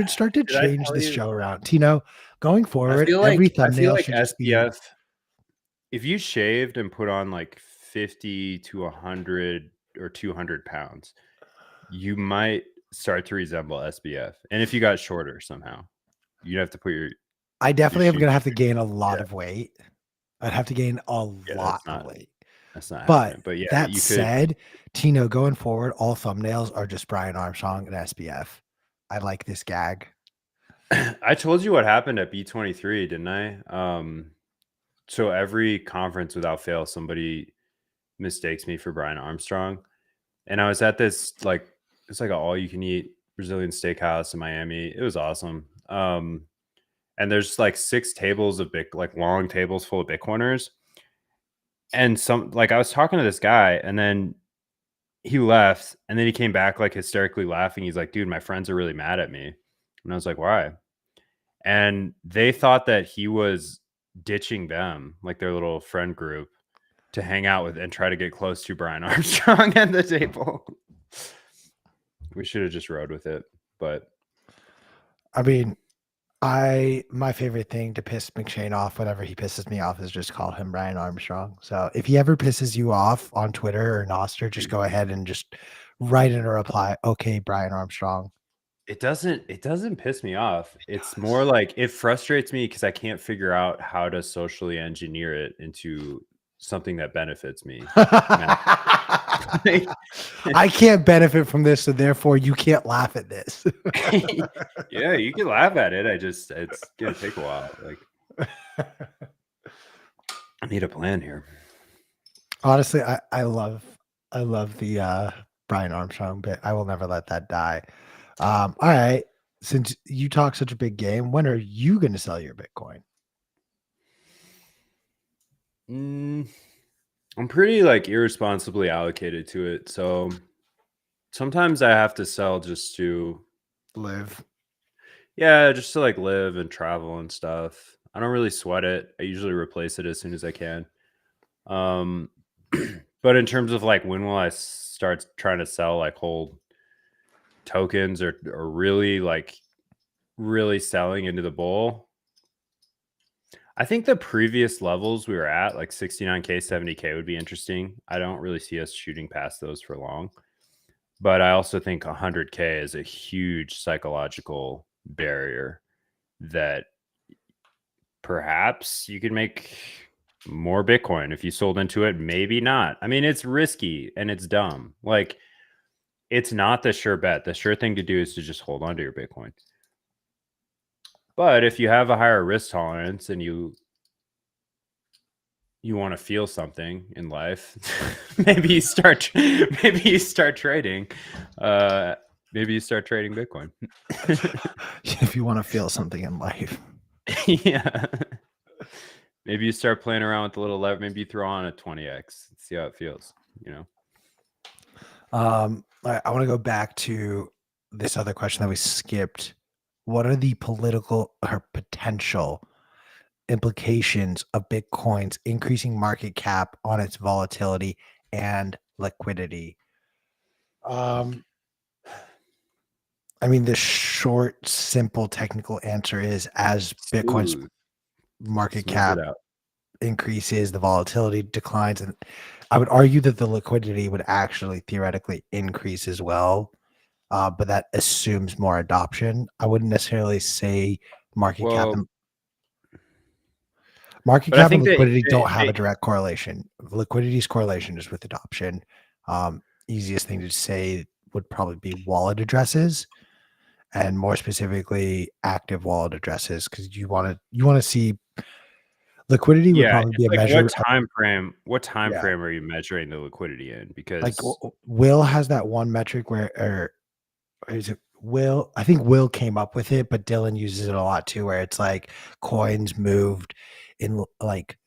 start to change this show around. Tino, going forward, every thumbnail should just be SPF. If you shaved and put on like 50 to 100 or 200 pounds, you might start to resemble SBF. And if you got shorter somehow, you'd have to put your. I definitely am going to have to gain a lot of weight. I'd have to gain a lot of weight. That's not happening. But yeah, that said, Tino, going forward, all thumbnails are just Brian Armstrong and SBF. I like this gag. I told you what happened at B23, didn't I? So every conference without fail, somebody mistakes me for Brian Armstrong. And I was at this, like, it's like an all-you-can-eat Brazilian steakhouse in Miami. It was awesome. And there's like 6 tables of like long tables full of Bitcoiners. And I was talking to this guy, and then he left, and then he came back like hysterically laughing. He's like, dude, my friends are really mad at me. And I was like, why? And they thought that he was ditching them, like their little friend group, to hang out with and try to get close to Brian Armstrong at the table. We should have just rode with it, but I mean, my favorite thing to piss McShane off whenever he pisses me off is just call him Brian Armstrong. So if he ever pisses you off on Twitter or Noster, just go ahead and just write in a reply. Okay, Brian Armstrong. it doesn't piss me off. It's more like it frustrates me because I can't figure out how to socially engineer it into something that benefits me. I can't benefit from this, so therefore you can't laugh at this. Yeah, you can laugh at it. It's gonna take a while. Like, I need a plan here. Honestly, I love the Brian Armstrong bit. I will never let that die. All right. Since you talk such a big game, when are you going to sell your Bitcoin? I'm pretty like irresponsibly allocated to it, so sometimes I have to sell just to Live. yeah, just to like live and travel and stuff. I don't really sweat it. I usually replace it as soon as I can. Um, but in terms of like when will I start trying to sell like whole tokens or really selling into the bull? I think the previous levels we were at, like 69K, 70K would be interesting. I don't really see us shooting past those for long. But I also think 100K is a huge psychological barrier that perhaps you could make more Bitcoin if you sold into it. Maybe not. I mean, it's risky and it's dumb. Like, it's not the sure bet. The sure thing to do is to just hold on to your Bitcoin. But if you have a higher risk tolerance and you want to feel something in life, maybe you start trading. Maybe you start trading Bitcoin. If you want to feel something in life. Yeah. Maybe you start playing around with the little lever. Maybe you throw on a 20x, see how it feels, you know. I want to go back to this other question that we skipped. What are the political or potential implications of Bitcoin's increasing market cap on its volatility and liquidity? I mean, the short, simple, technical answer is as Bitcoin's market cap increases, the volatility declines, and I would argue that the liquidity would actually theoretically increase as well. But that assumes more adoption. I wouldn't necessarily say market cap and liquidity don't have a direct correlation. Liquidity's correlation is with adoption. Easiest thing to say would probably be wallet addresses, and more specifically, active wallet addresses, because you want to see liquidity would probably be a like measure. What time frame are you measuring the liquidity in? Because like Will has that one metric where, or is it Will? I think Will came up with it, but Dylan uses it a lot too, where it's like coins moved in like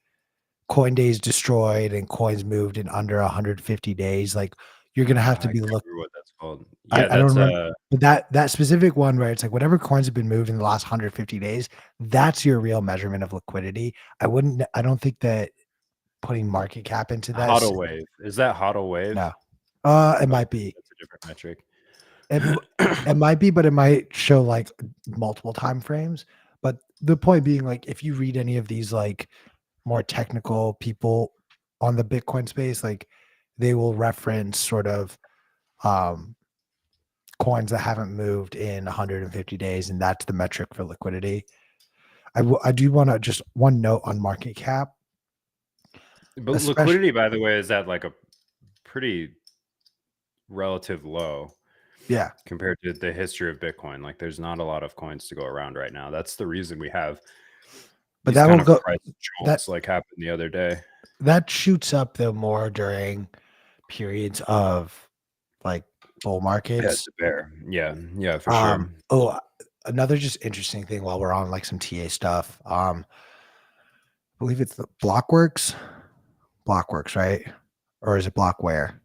coin days destroyed and coins moved in under 150 days. Like you're gonna have to be looking. What that's called? Yeah, I don't remember. But that specific one where it's like whatever coins have been moved in the last 150 days, that's your real measurement of liquidity. I don't think that putting market cap into that. HODL wave. Is that HODL wave? No. It might be. That's a different metric. It might be, but it might show like multiple time frames. But the point being, like, if you read any of these like more technical people on the Bitcoin space, like they will reference sort of coins that haven't moved in 150 days, and that's the metric for liquidity. I do want to just one note on market cap. But liquidity, by the way, is at like a pretty relative low. Yeah. Compared to the history of Bitcoin. Like there's not a lot of coins to go around right now. That's the reason we have but that will go price jolts like happened the other day. That shoots up though more during periods of like bull markets. Yeah, it's a bear. Yeah, for sure. Oh, another just interesting thing while we're on like some TA stuff. I believe it's the Blockworks, right? Or is it Blockware?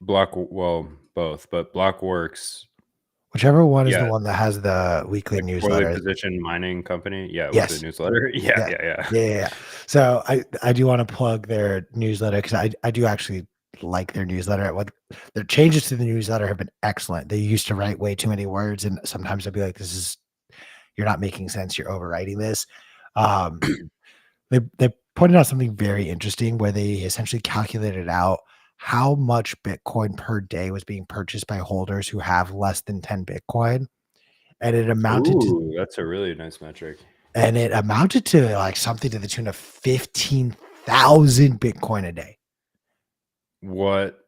Well, both, but Blockworks. Whichever one is the one that has the weekly like newsletter. Position mining company. Yeah, yes. with the newsletter. Yeah. So I do want to plug their newsletter because I do actually like their newsletter. What their changes to the newsletter have been excellent. They used to write way too many words, and sometimes I'd be like, you're not making sense. You're overwriting this." Um, they pointed out something very interesting where they essentially calculated out how much Bitcoin per day was being purchased by holders who have less than 10 Bitcoin, and Ooh, that's a really nice metric. it amounted to like something to the tune of 15,000 Bitcoin a day. What?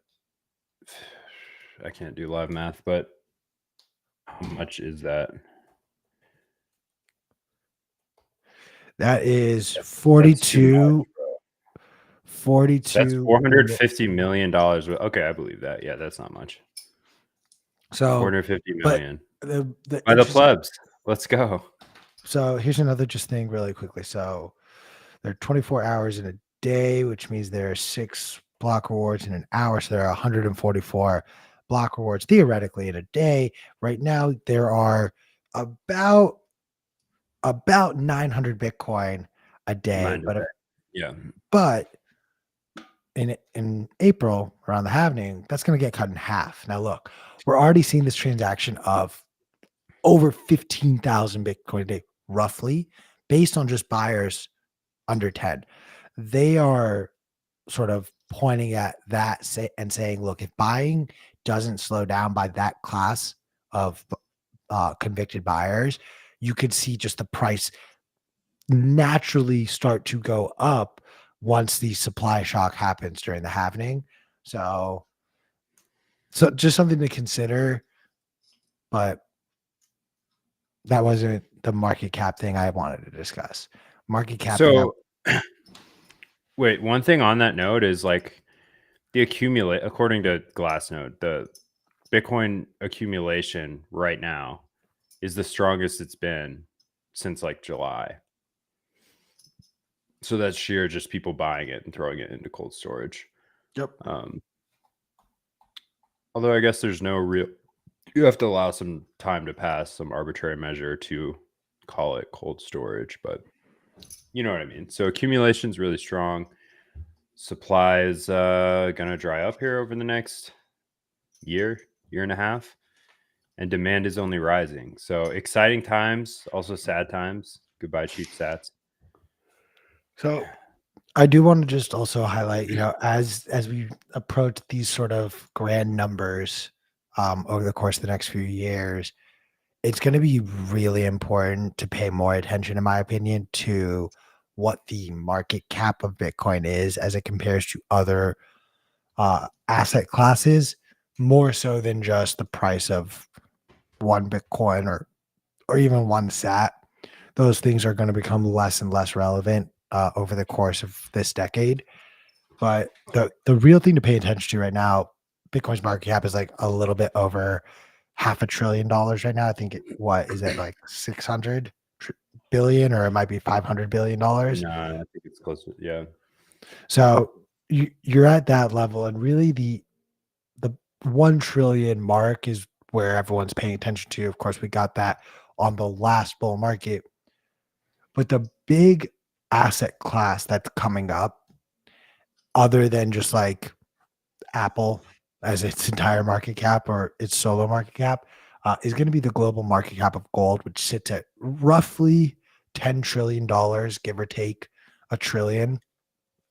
I can't do live math, but how much is that? That is That's 42. That's 42 $450 million. Okay, I believe that. Yeah, that's not much. So, 450 but million. the By the interesting. plebs. Let's go. So here's another just thing really quickly. So there are 24 hours in a day, which means there are 6 block rewards in an hour. So there are 144 block rewards theoretically in a day. Right now, there are about 900 Bitcoin a day, Mind that. Yeah. but in April around the halving, that's going to get cut in half. Now, look, we're already seeing this transaction of over 15,000 Bitcoin a day, roughly, based on just buyers under 10. They are sort of pointing at that and saying, look, if buying doesn't slow down by that class of convicted buyers, you could see just the price naturally start to go up once the supply shock happens during the halving. So just something to consider, but that wasn't the market cap thing I wanted to discuss. Market cap thing. So wait, one thing on that note is like according to Glassnode, the Bitcoin accumulation right now is the strongest it's been since like July. So that's sheer just people buying it and throwing it into cold storage. Yep. Although I guess there's no real, you have to allow some time to pass, some arbitrary measure to call it cold storage, but you know what I mean. So accumulation is really strong. Supply is gonna dry up here over the next year and a half, and demand is only rising. So exciting times, also sad times. Goodbye, cheap sats. So I do want to just also highlight, as we approach these sort of grand numbers over the course of the next few years, it's going to be really important to pay more attention, in my opinion, to what the market cap of Bitcoin is as it compares to other asset classes, more so than just the price of one Bitcoin or even one sat. Those things are going to become less and less relevant over the course of this decade. But the real thing to pay attention to right now, Bitcoin's market cap is like a little bit over $500 billion right now. I think what is it, like 600 billion, or it might be $500 billion? No, I think it's close to, yeah. So you're at that level, and really the 1 trillion mark is where everyone's paying attention to. Of course, we got that on the last bull market, but the big asset class that's coming up, other than just like Apple as its entire market cap or its solo market cap, is going to be the global market cap of gold, which sits at roughly $10 trillion, give or take a trillion.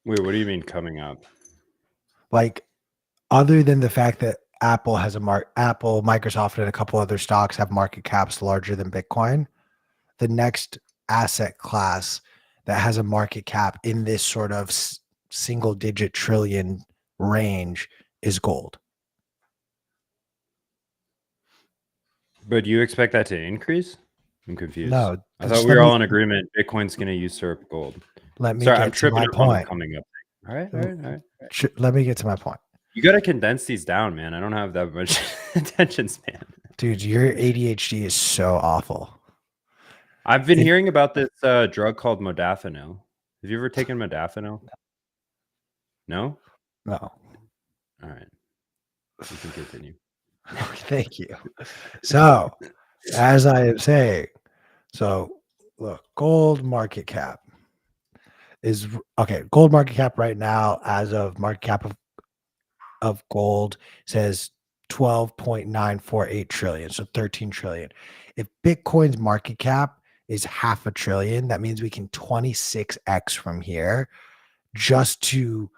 Wait, what do you mean coming up? Like, other than the fact that Apple has Apple, Microsoft, and a couple other stocks have market caps larger than Bitcoin, the next asset class that has a market cap in this sort of single digit trillion range is gold. But do you expect that to increase? I'm confused. No, I thought we were all in agreement. Bitcoin's going to usurp gold. Let me Sorry, get I'm to tripping my up on the point. coming up thing. All right. Let me get to my point. You got to condense these down, man. I don't have that much attention span. Dude, your ADHD is so awful. I've been hearing about this drug called modafinil. Have you ever taken modafinil? No? No. All right. You can continue. Thank you. So, as I am saying, look, gold market cap is okay. Gold market cap right now, as of market cap of of gold says 12.948 trillion, so 13 trillion. If Bitcoin's market cap is half a trillion, that means we can 26x from here just to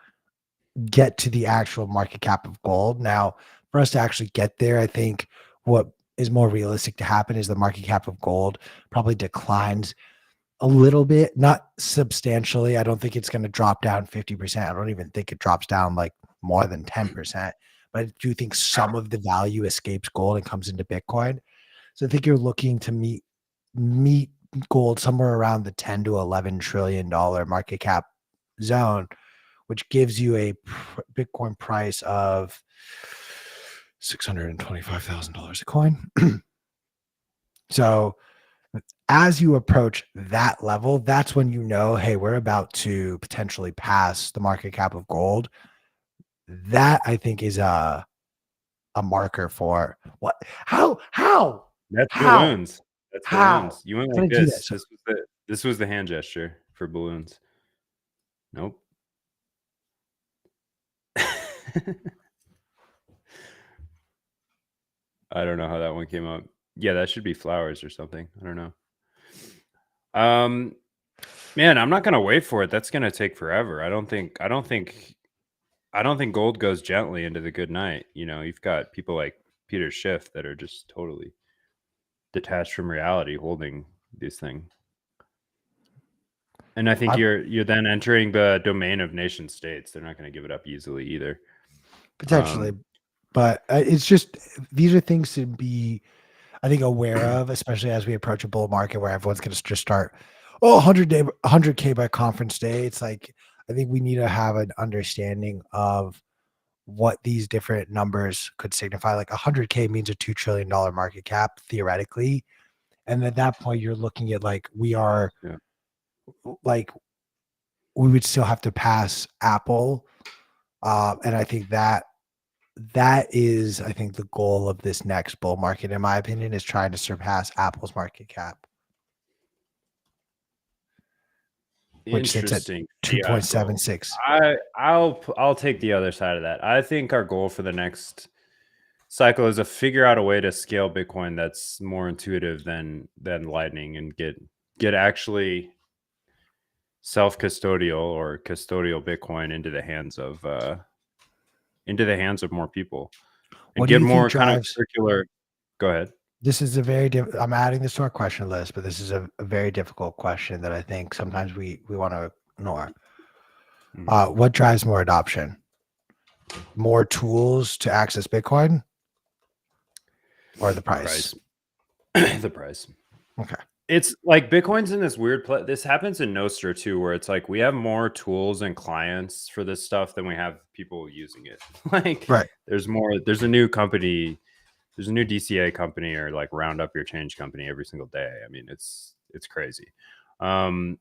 get to the actual market cap of gold. Now, for us to actually get there, I think what is more realistic to happen is the market cap of gold probably declines a little bit, not substantially. I don't think it's going to drop down 50%. I don't even think it drops down like more than 10%. But I do think some of the value escapes gold and comes into Bitcoin. So I think you're looking to meet gold somewhere around the 10 to 11 trillion dollar market cap zone, which gives you a Bitcoin price of $625,000 a coin. So as you approach that level, that's when you know, hey, we're about to potentially pass the market cap of gold. That I think is a marker for what? How? That's How? balloons. That's How? balloons. You went How like did I do that? this. So This was the hand gesture for balloons. Nope. I don't know how that one came up. Yeah, that should be flowers or something. I don't know. Man, I'm not gonna wait for it. That's gonna take forever. I don't think gold goes gently into the good night. You know, you've got people like Peter Schiff that are just totally detached from reality holding these things. And I think you're then entering the domain of nation states. They're not going to give it up easily either. potentially, but it's just these are things to be, I think, aware of, especially as we approach a bull market where everyone's going to just start, 100K by conference day. It's like, I think we need to have an understanding of what these different numbers could signify. Like 100K means a $2 trillion market cap theoretically. And at that point, you're looking at like, like, we would still have to pass Apple. And I think that is, I think, the goal of this next bull market, in my opinion, is trying to surpass Apple's market cap, which sits at Interesting. 2.76. I'll take the other side of that. I think our goal for the next cycle is to figure out a way to scale Bitcoin that's more intuitive than Lightning and get actually self-custodial or custodial Bitcoin into the hands of more people and What do get you think more kind of drives? circular. Go ahead. This is a I'm adding this to our question list, but this is a very difficult question that I think sometimes we want to ignore. What drives more adoption? More tools to access Bitcoin, or the price? The price. Okay. It's like Bitcoin's in this weird place. This happens in Nostr too, where it's like we have more tools and clients for this stuff than we have people using it. Like Right. there's a new company, there's a new DCA company or like round up your change company every single day. I mean, it's crazy. But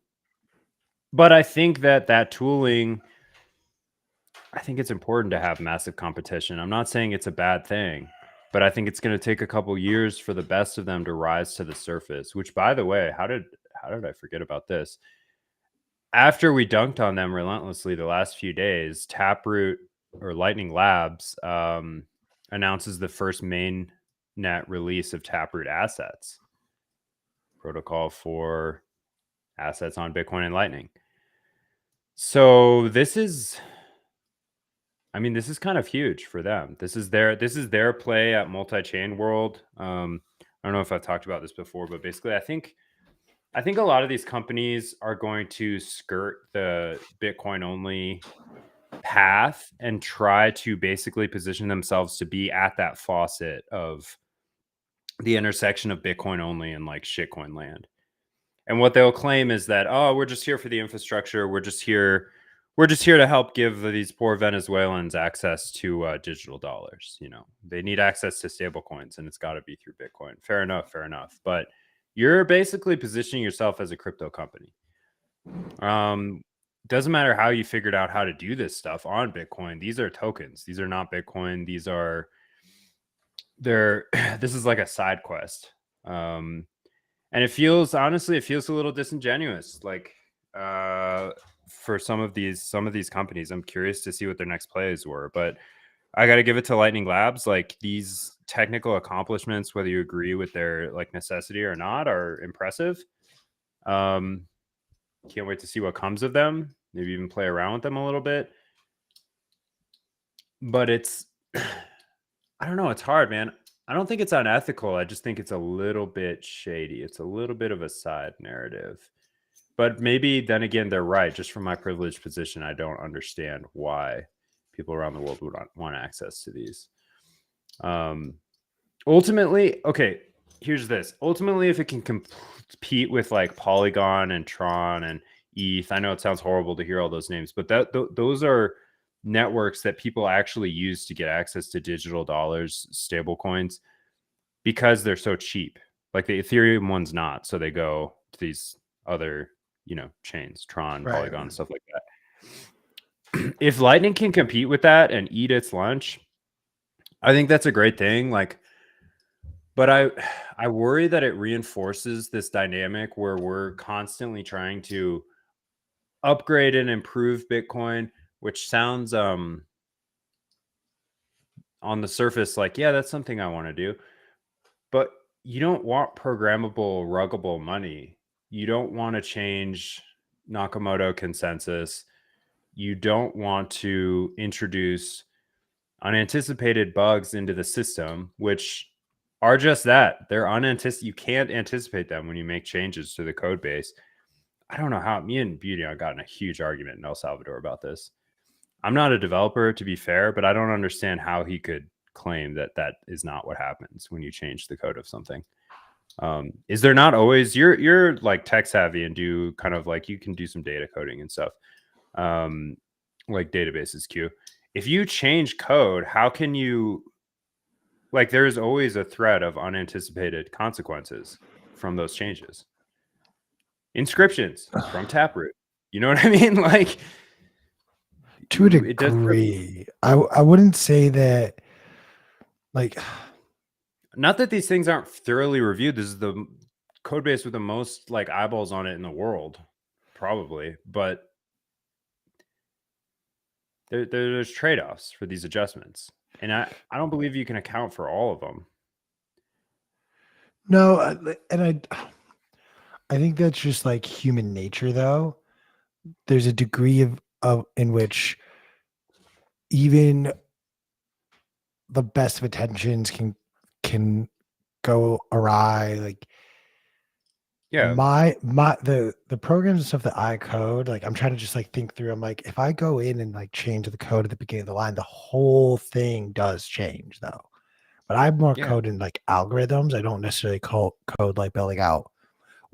I think that tooling, I think it's important to have massive competition. I'm not saying it's a bad thing, but I think it's going to take a couple years for the best of them to rise to the surface, which, by the way, how did I forget about this? After we dunked on them relentlessly the last few days, Taproot or Lightning Labs announces the first main net release of Taproot assets, protocol for assets on Bitcoin and Lightning. So this is kind of huge for them. This is their play at multi-chain world. I don't know if I've talked about this before, but basically I think a lot of these companies are going to skirt the Bitcoin only path and try to basically position themselves to be at that faucet of the intersection of Bitcoin only and like shitcoin land. And what they'll claim is that, oh, we're just here for the infrastructure. We're just here to help give these poor Venezuelans access to digital dollars. You know, they need access to stable coins, and it's got to be through Bitcoin. Fair enough. But you're basically positioning yourself as a crypto company. Doesn't matter how you figured out how to do this stuff on Bitcoin. These are tokens. These are not Bitcoin. This is like a side quest. And it feels a little disingenuous. Like for some of these companies, I'm curious to see what their next plays were. But I got to give it to Lightning Labs. Like these technical accomplishments, whether you agree with their like necessity or not, are impressive. Can't wait to see what comes of them. Maybe even play around with them a little bit. But it's, I don't know. It's hard, man. I don't think it's unethical. I just think it's a little bit shady. It's a little bit of a side narrative. But maybe then again, they're right. Just from my privileged position, I don't understand why people around the world would not want access to these. Ultimately, okay, here's this. Ultimately, if it can compete with like Polygon and Tron and ETH, I know it sounds horrible to hear all those names, but those are networks that people actually use to get access to digital dollars, stable coins, because they're so cheap. Like the Ethereum one's not, so they go to these other, chains, Tron, Right. Polygon, stuff like that. If Lightning can compete with that and eat its lunch, I think that's a great thing. Like, but I worry that it reinforces this dynamic where we're constantly trying to upgrade and improve Bitcoin, which sounds on the surface like, yeah, that's something I want to do. But you don't want programmable, ruggable money. You don't want to change Nakamoto consensus. You don't want to introduce unanticipated bugs into the system, which are just that. They're unanticipated. You can't anticipate them when you make changes to the code base. I don't know how me and Beauty got in a huge argument in El Salvador about this. I'm not a developer, to be fair, but I don't understand how he could claim that that is not what happens when you change the code of something. Is there not always, you're like tech savvy and do kind of like, you can do some data coding and stuff, like databases Q. If you change code, how can you, like, there's always a threat of unanticipated consequences from those changes. Inscriptions from Taproot. You know what I mean? Like, To a it does. degree, I wouldn't say that. Like, Not that these things aren't thoroughly reviewed. This is the code base with the most like eyeballs on it in the world, probably. But there's trade-offs for these adjustments, and I don't believe you can account for all of them. no, and I think that's just like human nature, though. There's a degree of in which even the best of intentions can go awry. Like, Yeah, the programs and stuff that I code, like I'm trying to just like think through. I'm like, if I go in and like change the code at the beginning of the line, the whole thing does change though. But I'm more yeah, coding like algorithms. I don't necessarily code like building out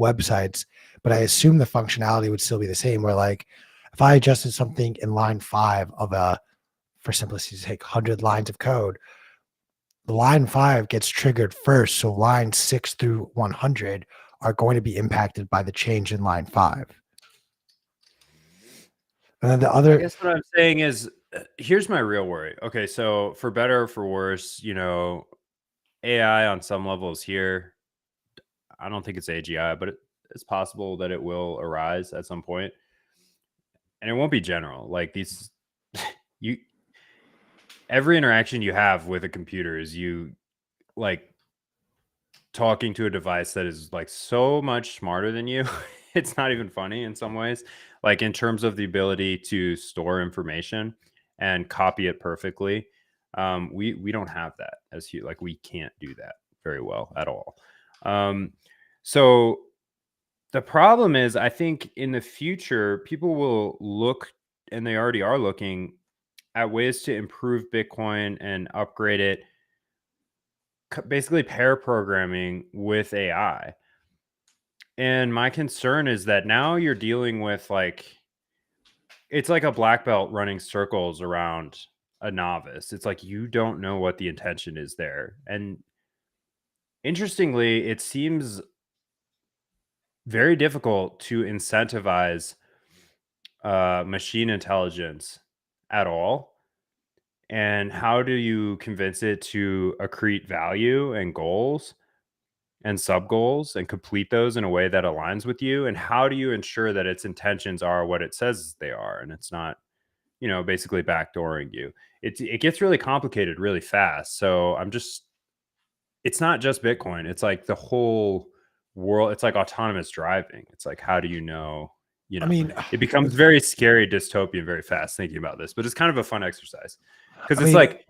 websites, but I assume the functionality would still be the same. Where like if I adjusted something in line 5 of for simplicity's sake, 100 lines of code, the line 5 gets triggered first, so lines 6 through 100 are going to be impacted by the change in line 5. And then the I other, guess what I'm saying is, here's my real worry. Okay, so for better or for worse, AI on some levels here. I don't think it's AGI, but it's possible that it will arise at some point, and it won't be general. Like these, you every interaction you have with a computer is you like talking to a device that is like so much smarter than you. It's not even funny in some ways, like in terms of the ability to store information and copy it perfectly. We don't have that as like we can't do that very well at all. So the problem is, I think in the future people will look, and they already are looking at ways to improve Bitcoin and upgrade it, basically pair programming with AI. And my concern is that now you're dealing with like, it's like a black belt running circles around a novice. It's like you don't know what the intention is there. And interestingly, it seems very difficult to incentivize machine intelligence at all. And how do you convince it to accrete value and goals and sub goals and complete those in a way that aligns with you? And how do you ensure that its intentions are what it says they are and it's not basically backdooring you. It gets really complicated really fast. So it's not just Bitcoin. It's like the whole world. It's like autonomous driving. It's like, how do you know? I mean, It becomes very scary, dystopian very fast thinking about this, but it's kind of a fun exercise because I it's mean, like,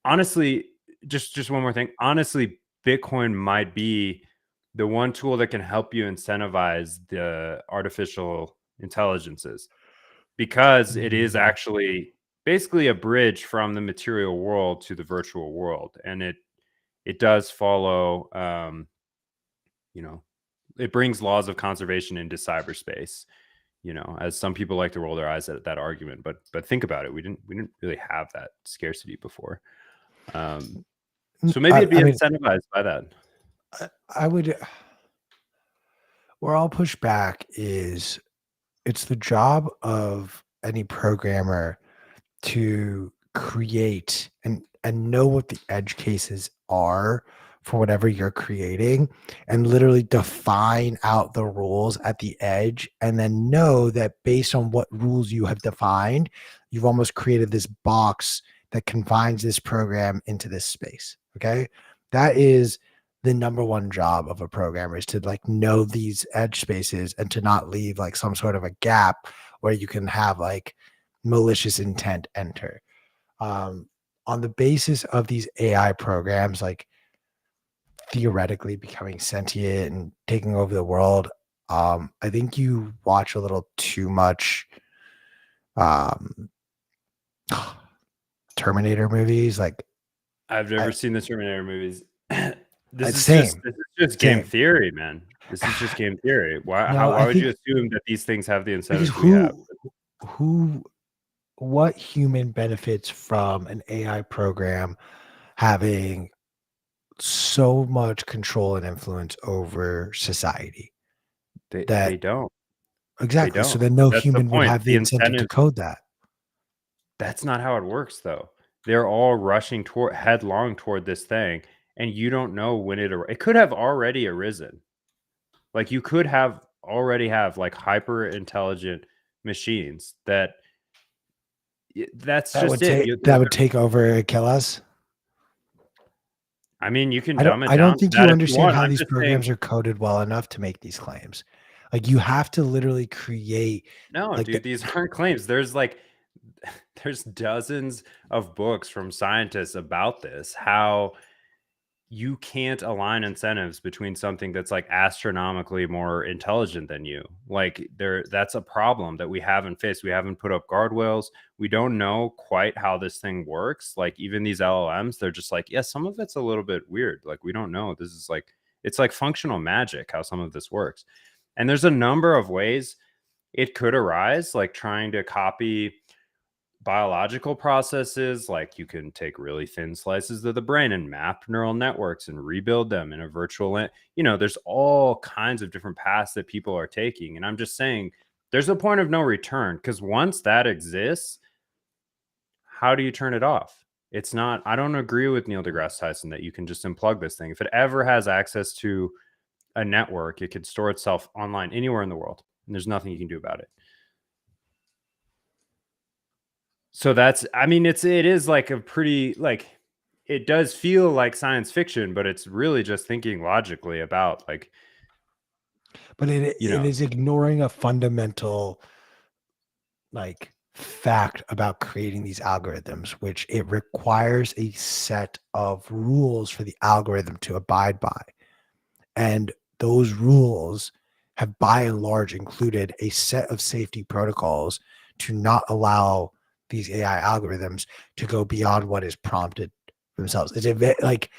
honestly, just one more thing. Honestly, Bitcoin might be the one tool that can help you incentivize the artificial intelligences, because it is actually basically a bridge from the material world to the virtual world, and it does follow it brings laws of conservation into cyberspace, as some people like to roll their eyes at that argument, but think about it. We didn't really have that scarcity before. So maybe it'd be incentivized by that. I would, where I'll push back is it's the job of any programmer to create and know what the edge cases are for whatever you're creating, and literally define out the rules at the edge, and then know that based on what rules you have defined, you've almost created this box that confines this program into this space. Okay, that is the number one job of a programmer, is to like know these edge spaces and to not leave like some sort of a gap where you can have like malicious intent enter. On the basis of these AI programs, like theoretically becoming sentient and taking over the world, I think you watch a little too much um, Terminator movies. Like, I've never seen the Terminator movies. This is same, just game theory, man. This is just game theory. No, Why I would you think assume that these things have the because incentives we have? who, what human benefits from an AI program having so much control and influence over society? They That don't. They exactly. So don't. then no That's the human would point. have the The incentive to incentives. code that. That's not how it works, though. They're all rushing toward headlong toward this thing, and you don't know when it could have already arisen. Like you could have already have like hyper intelligent machines that's That just would it. take that would take over and kill us. I mean, you can I don't dumb it I don't down to think you that if you understand want. how I'm these just saying, programs are coded well enough to make these claims. Like you have to literally create no, like the dude, these aren't claims. There's dozens of books from scientists about this, how you can't align incentives between something that's like astronomically more intelligent than you. Like that's a problem that we haven't faced. We haven't put up guardrails. We don't know quite how this thing works. Like even these LLMs, they're just like, yeah, some of it's a little bit weird. Like we don't know. This is like, it's like functional magic how some of this works. And there's a number of ways it could arise, like trying to copy biological processes. Like you can take really thin slices of the brain and map neural networks and rebuild them in a virtual there's all kinds of different paths that people are taking, and I'm just saying there's a point of no return, because once that exists, how do you turn it off? It's not, I don't agree with Neil deGrasse Tyson that you can just unplug this thing. If it ever has access to a network, it could store itself online anywhere in the world, and there's nothing you can do about it. So I mean, it is like a pretty, like, it does feel like science fiction, but it's really just thinking logically about like, but it is ignoring a fundamental like fact about creating these algorithms, which it requires a set of rules for the algorithm to abide by. And those rules have by and large included a set of safety protocols to not allow these AI algorithms to go beyond what is prompted themselves. It's a like,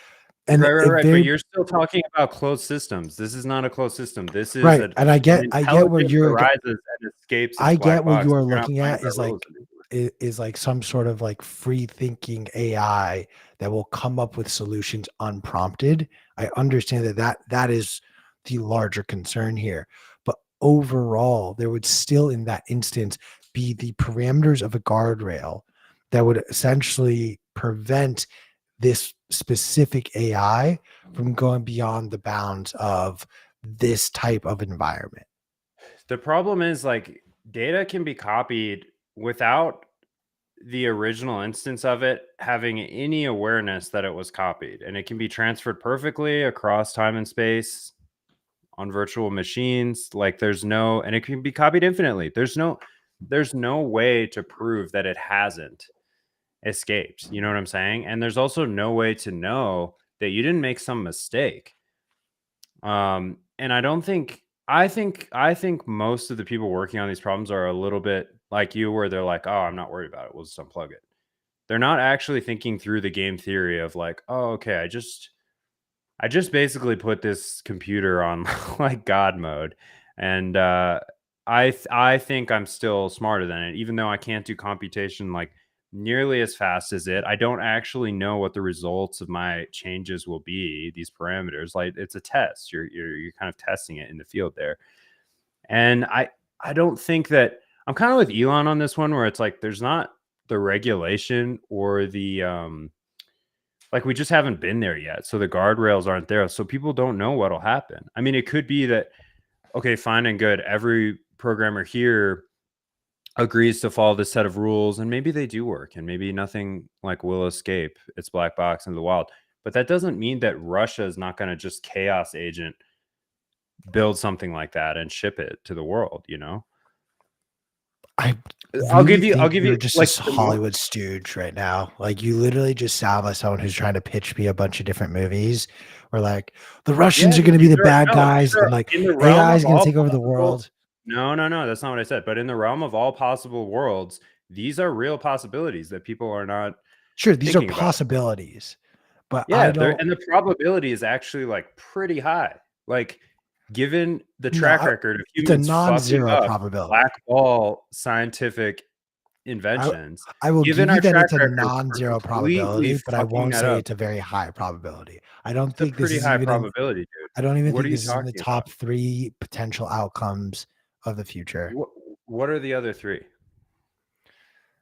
and right. But you're still talking about closed systems. This is not a closed system. This is right. an And I get where intelligence you're arises and escapes its I black get what box. you are You're not looking playing at by is rules like anymore. is like some sort of like free thinking AI that will come up with solutions unprompted. I understand that is the larger concern here. But overall, there would still in that instance be the parameters of a guardrail that would essentially prevent this specific AI from going beyond the bounds of this type of environment. The problem is, like, data can be copied without the original instance of it having any awareness that it was copied, and it can be transferred perfectly across time and space on virtual machines. Like and it can be copied infinitely. There's no way to prove that it hasn't escaped. You know what I'm saying? And there's also no way to know that you didn't make some mistake. And I think most of the people working on these problems are a little bit like you, where they're like, oh, I'm not worried about it. We'll just unplug it. They're not actually thinking through the game theory of like, oh, okay, I just basically put this computer on like God mode, and I think I'm still smarter than it, even though I can't do computation like nearly as fast as it. I don't actually know what the results of my changes will be. These parameters, like it's a test. You're kind of testing it in the field there, and I don't think that I'm kind of with Elon on this one, where it's like there's not the regulation or the like we just haven't been there yet. So the guardrails aren't there. So people don't know what'll happen. I mean, it could be that, okay, fine and good. Every programmer here agrees to follow this set of rules, and maybe they do work, and maybe nothing like will escape its black box into the wild. But that doesn't mean that Russia is not going to just chaos agent build something like that and ship it to the world, you know? I I'll really give you think you're just like a Hollywood stooge right now. Like you literally just sound like someone who's trying to pitch me a bunch of different movies. Where like the Russians are going to be the bad guys, and like in the realm AI of is going to all take over the possible. world. No, that's not what I said. But in the realm of all possible worlds, these are real possibilities that people are not. Sure, these are thinking about it. possibilities, but Yeah, I don't. and the probability is actually like pretty high. Like, given the track record of It's a humans fucking non-zero up probability. blackball scientific I, inventions, I will given give you our that track it's a record for non-zero completely probability, but I fucking won't that say up, it's a very high probability. I don't it's a think this pretty is high even in. probability, dude. I don't even What think are you this is in the talking about? top 3 potential outcomes of the future. What are the other three?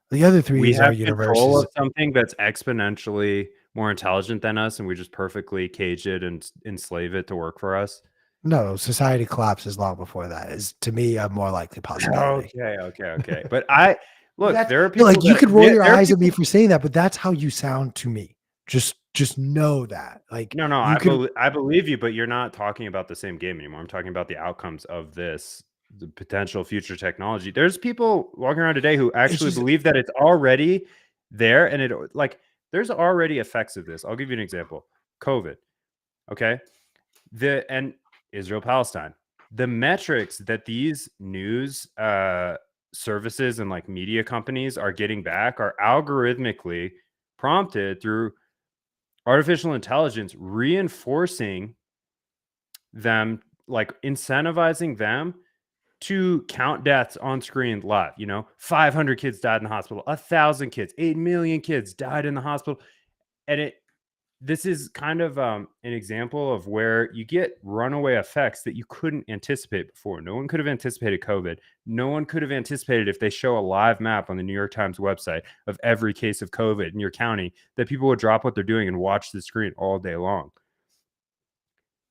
The other 3 We is our have universe control is of something that's exponentially more intelligent than us, and we just perfectly cage it and enslave it to work for us. no, society collapses long before that is to me a more likely possibility. Okay. But I look, That's there are like people you that could roll your there are eyes at me people. for saying that, but that's how you sound to me. Just know that. Like No, you could I believe you, but you're not talking about the same game anymore. I'm talking about the outcomes of the potential future technology. There's people walking around today who it's actually just believe that it's already there, and it like there's already effects of this. I'll give you an example. COVID. Okay. And Israel Palestine, the metrics that these news services and like media companies are getting back are algorithmically prompted through artificial intelligence, reinforcing them, like incentivizing them to count deaths on screen live. 500 kids died in the hospital, 1,000 kids, 8 million kids died in the hospital. And this is kind of an example of where you get runaway effects that you couldn't anticipate before. No one could have anticipated COVID. No one could have anticipated, if they show a live map on the New York Times website of every case of COVID in your county, that people would drop what they're doing and watch the screen all day long.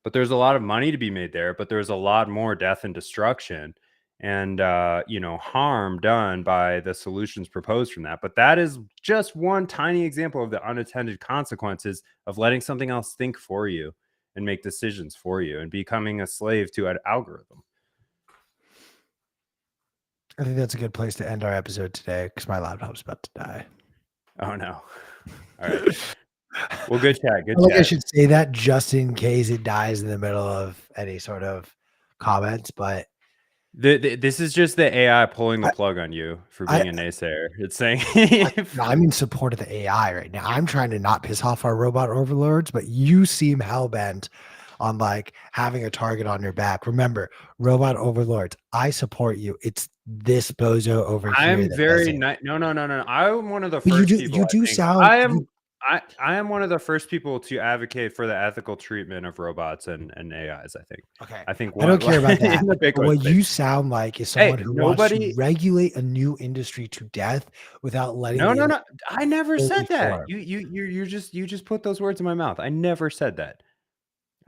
But there's a lot of money to be made there, but there's a lot more death and destruction and harm done by the solutions proposed from that. But that is just one tiny example of the unintended consequences of letting something else think for you and make decisions for you and becoming a slave to an algorithm. I think that's a good place to end our episode today because my laptop's about to die. Oh no. All right. Well, good chat. I should say that just in case it dies in the middle of any sort of comments, but this is just the AI pulling the plug on you for being a naysayer. It's saying I'm in support of the AI right now. I'm trying to not piss off our robot overlords, but you seem hell-bent on like having a target on your back. Remember, robot overlords, I support you. It's this bozo over here. I'm very no. I'm one of the but first people. You do sound. I am one of the first people to advocate for the ethical treatment of robots and AIs. I think. Okay. I think I don't care about that. What space. you sound like is someone who wants to regulate a new industry to death without letting. No. I never said that. You just put those words in my mouth. I never said that.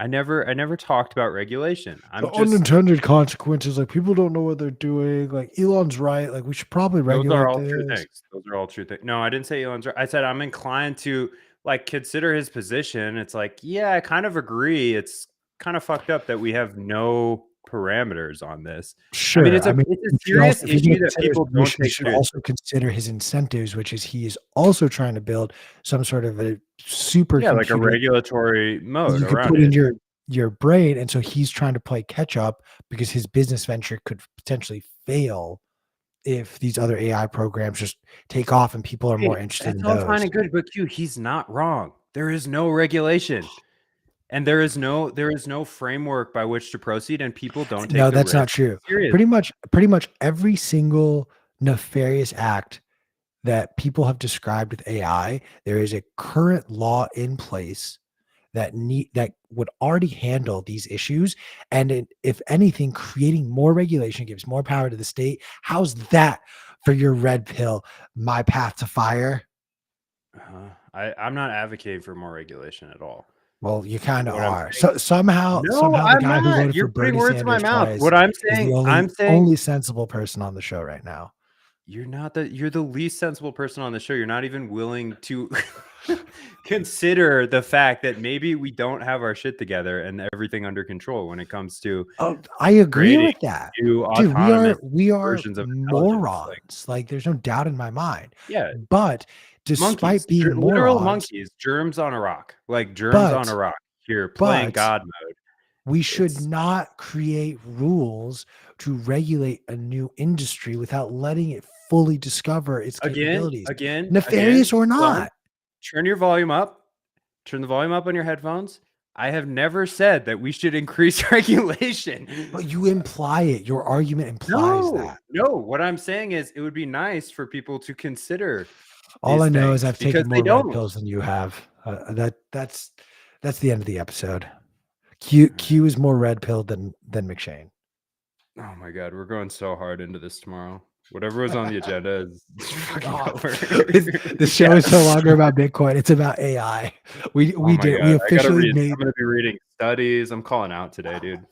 I never talked about regulation. The unintended consequences, like people don't know what they're doing. Like Elon's right. Like we should probably those are regulate all true this. things. Those are all true things. No, I didn't say Elon's right. I said I'm inclined to like consider his position. It's like, yeah, I kind of agree. It's kind of fucked up that we have no parameters on this. Sure. I mean, it's a serious issue that people don't take should seriously. also consider his incentives, which is he is also trying to build some sort of a supercomputer. Yeah, like a regulatory mode you could around put it. in your brain, and so he's trying to play catch up because his business venture could potentially fail if these other AI programs just take off and people are more interested in That's all those. fine and good, but Q, he's not wrong. There is no regulation. And there is no framework by which to proceed, and people don't take No, the that's not risk true. seriously. Pretty much every single nefarious act that people have described with AI, there is a current law in place that would already handle these issues. And if anything, creating more regulation gives more power to the state. How's that for your red pill? My path to fire. I'm not advocating for more regulation at all. Well, you kind of What I'm are. saying- So somehow the I'm guy who not. voted You're for putting Bernie words in my Sanders mouth. twice What I'm is the saying, only sensible person on the show right now. you're the least sensible person on the show. You're not even willing to consider the fact that maybe we don't have our shit together and everything under control when it comes to I agree creating with that. new Dude, autonomous we are versions of intelligence. morons. Like there's no doubt in my mind. Yeah, But despite monkeys, being literal morons, monkeys, germs on a rock, like germs on a rock. Here, playing but God mode. we should not create rules to regulate a new industry without letting it fully discover its capabilities. Nefarious or not. Turn your volume up. Turn the volume up on your headphones. I have never said that we should increase regulation. But you imply it. Your argument implies that. No, what I'm saying is it would be nice for people to consider. All I know is I've taken more red pills than you have. That's the end of the episode. Q is more red pilled than McShane. Oh my God, we're going so hard into this tomorrow. Whatever was on the agenda is fucking over. The show is no longer about Bitcoin. It's about AI. We officially made. I'm going to be reading studies. I'm calling out today, dude.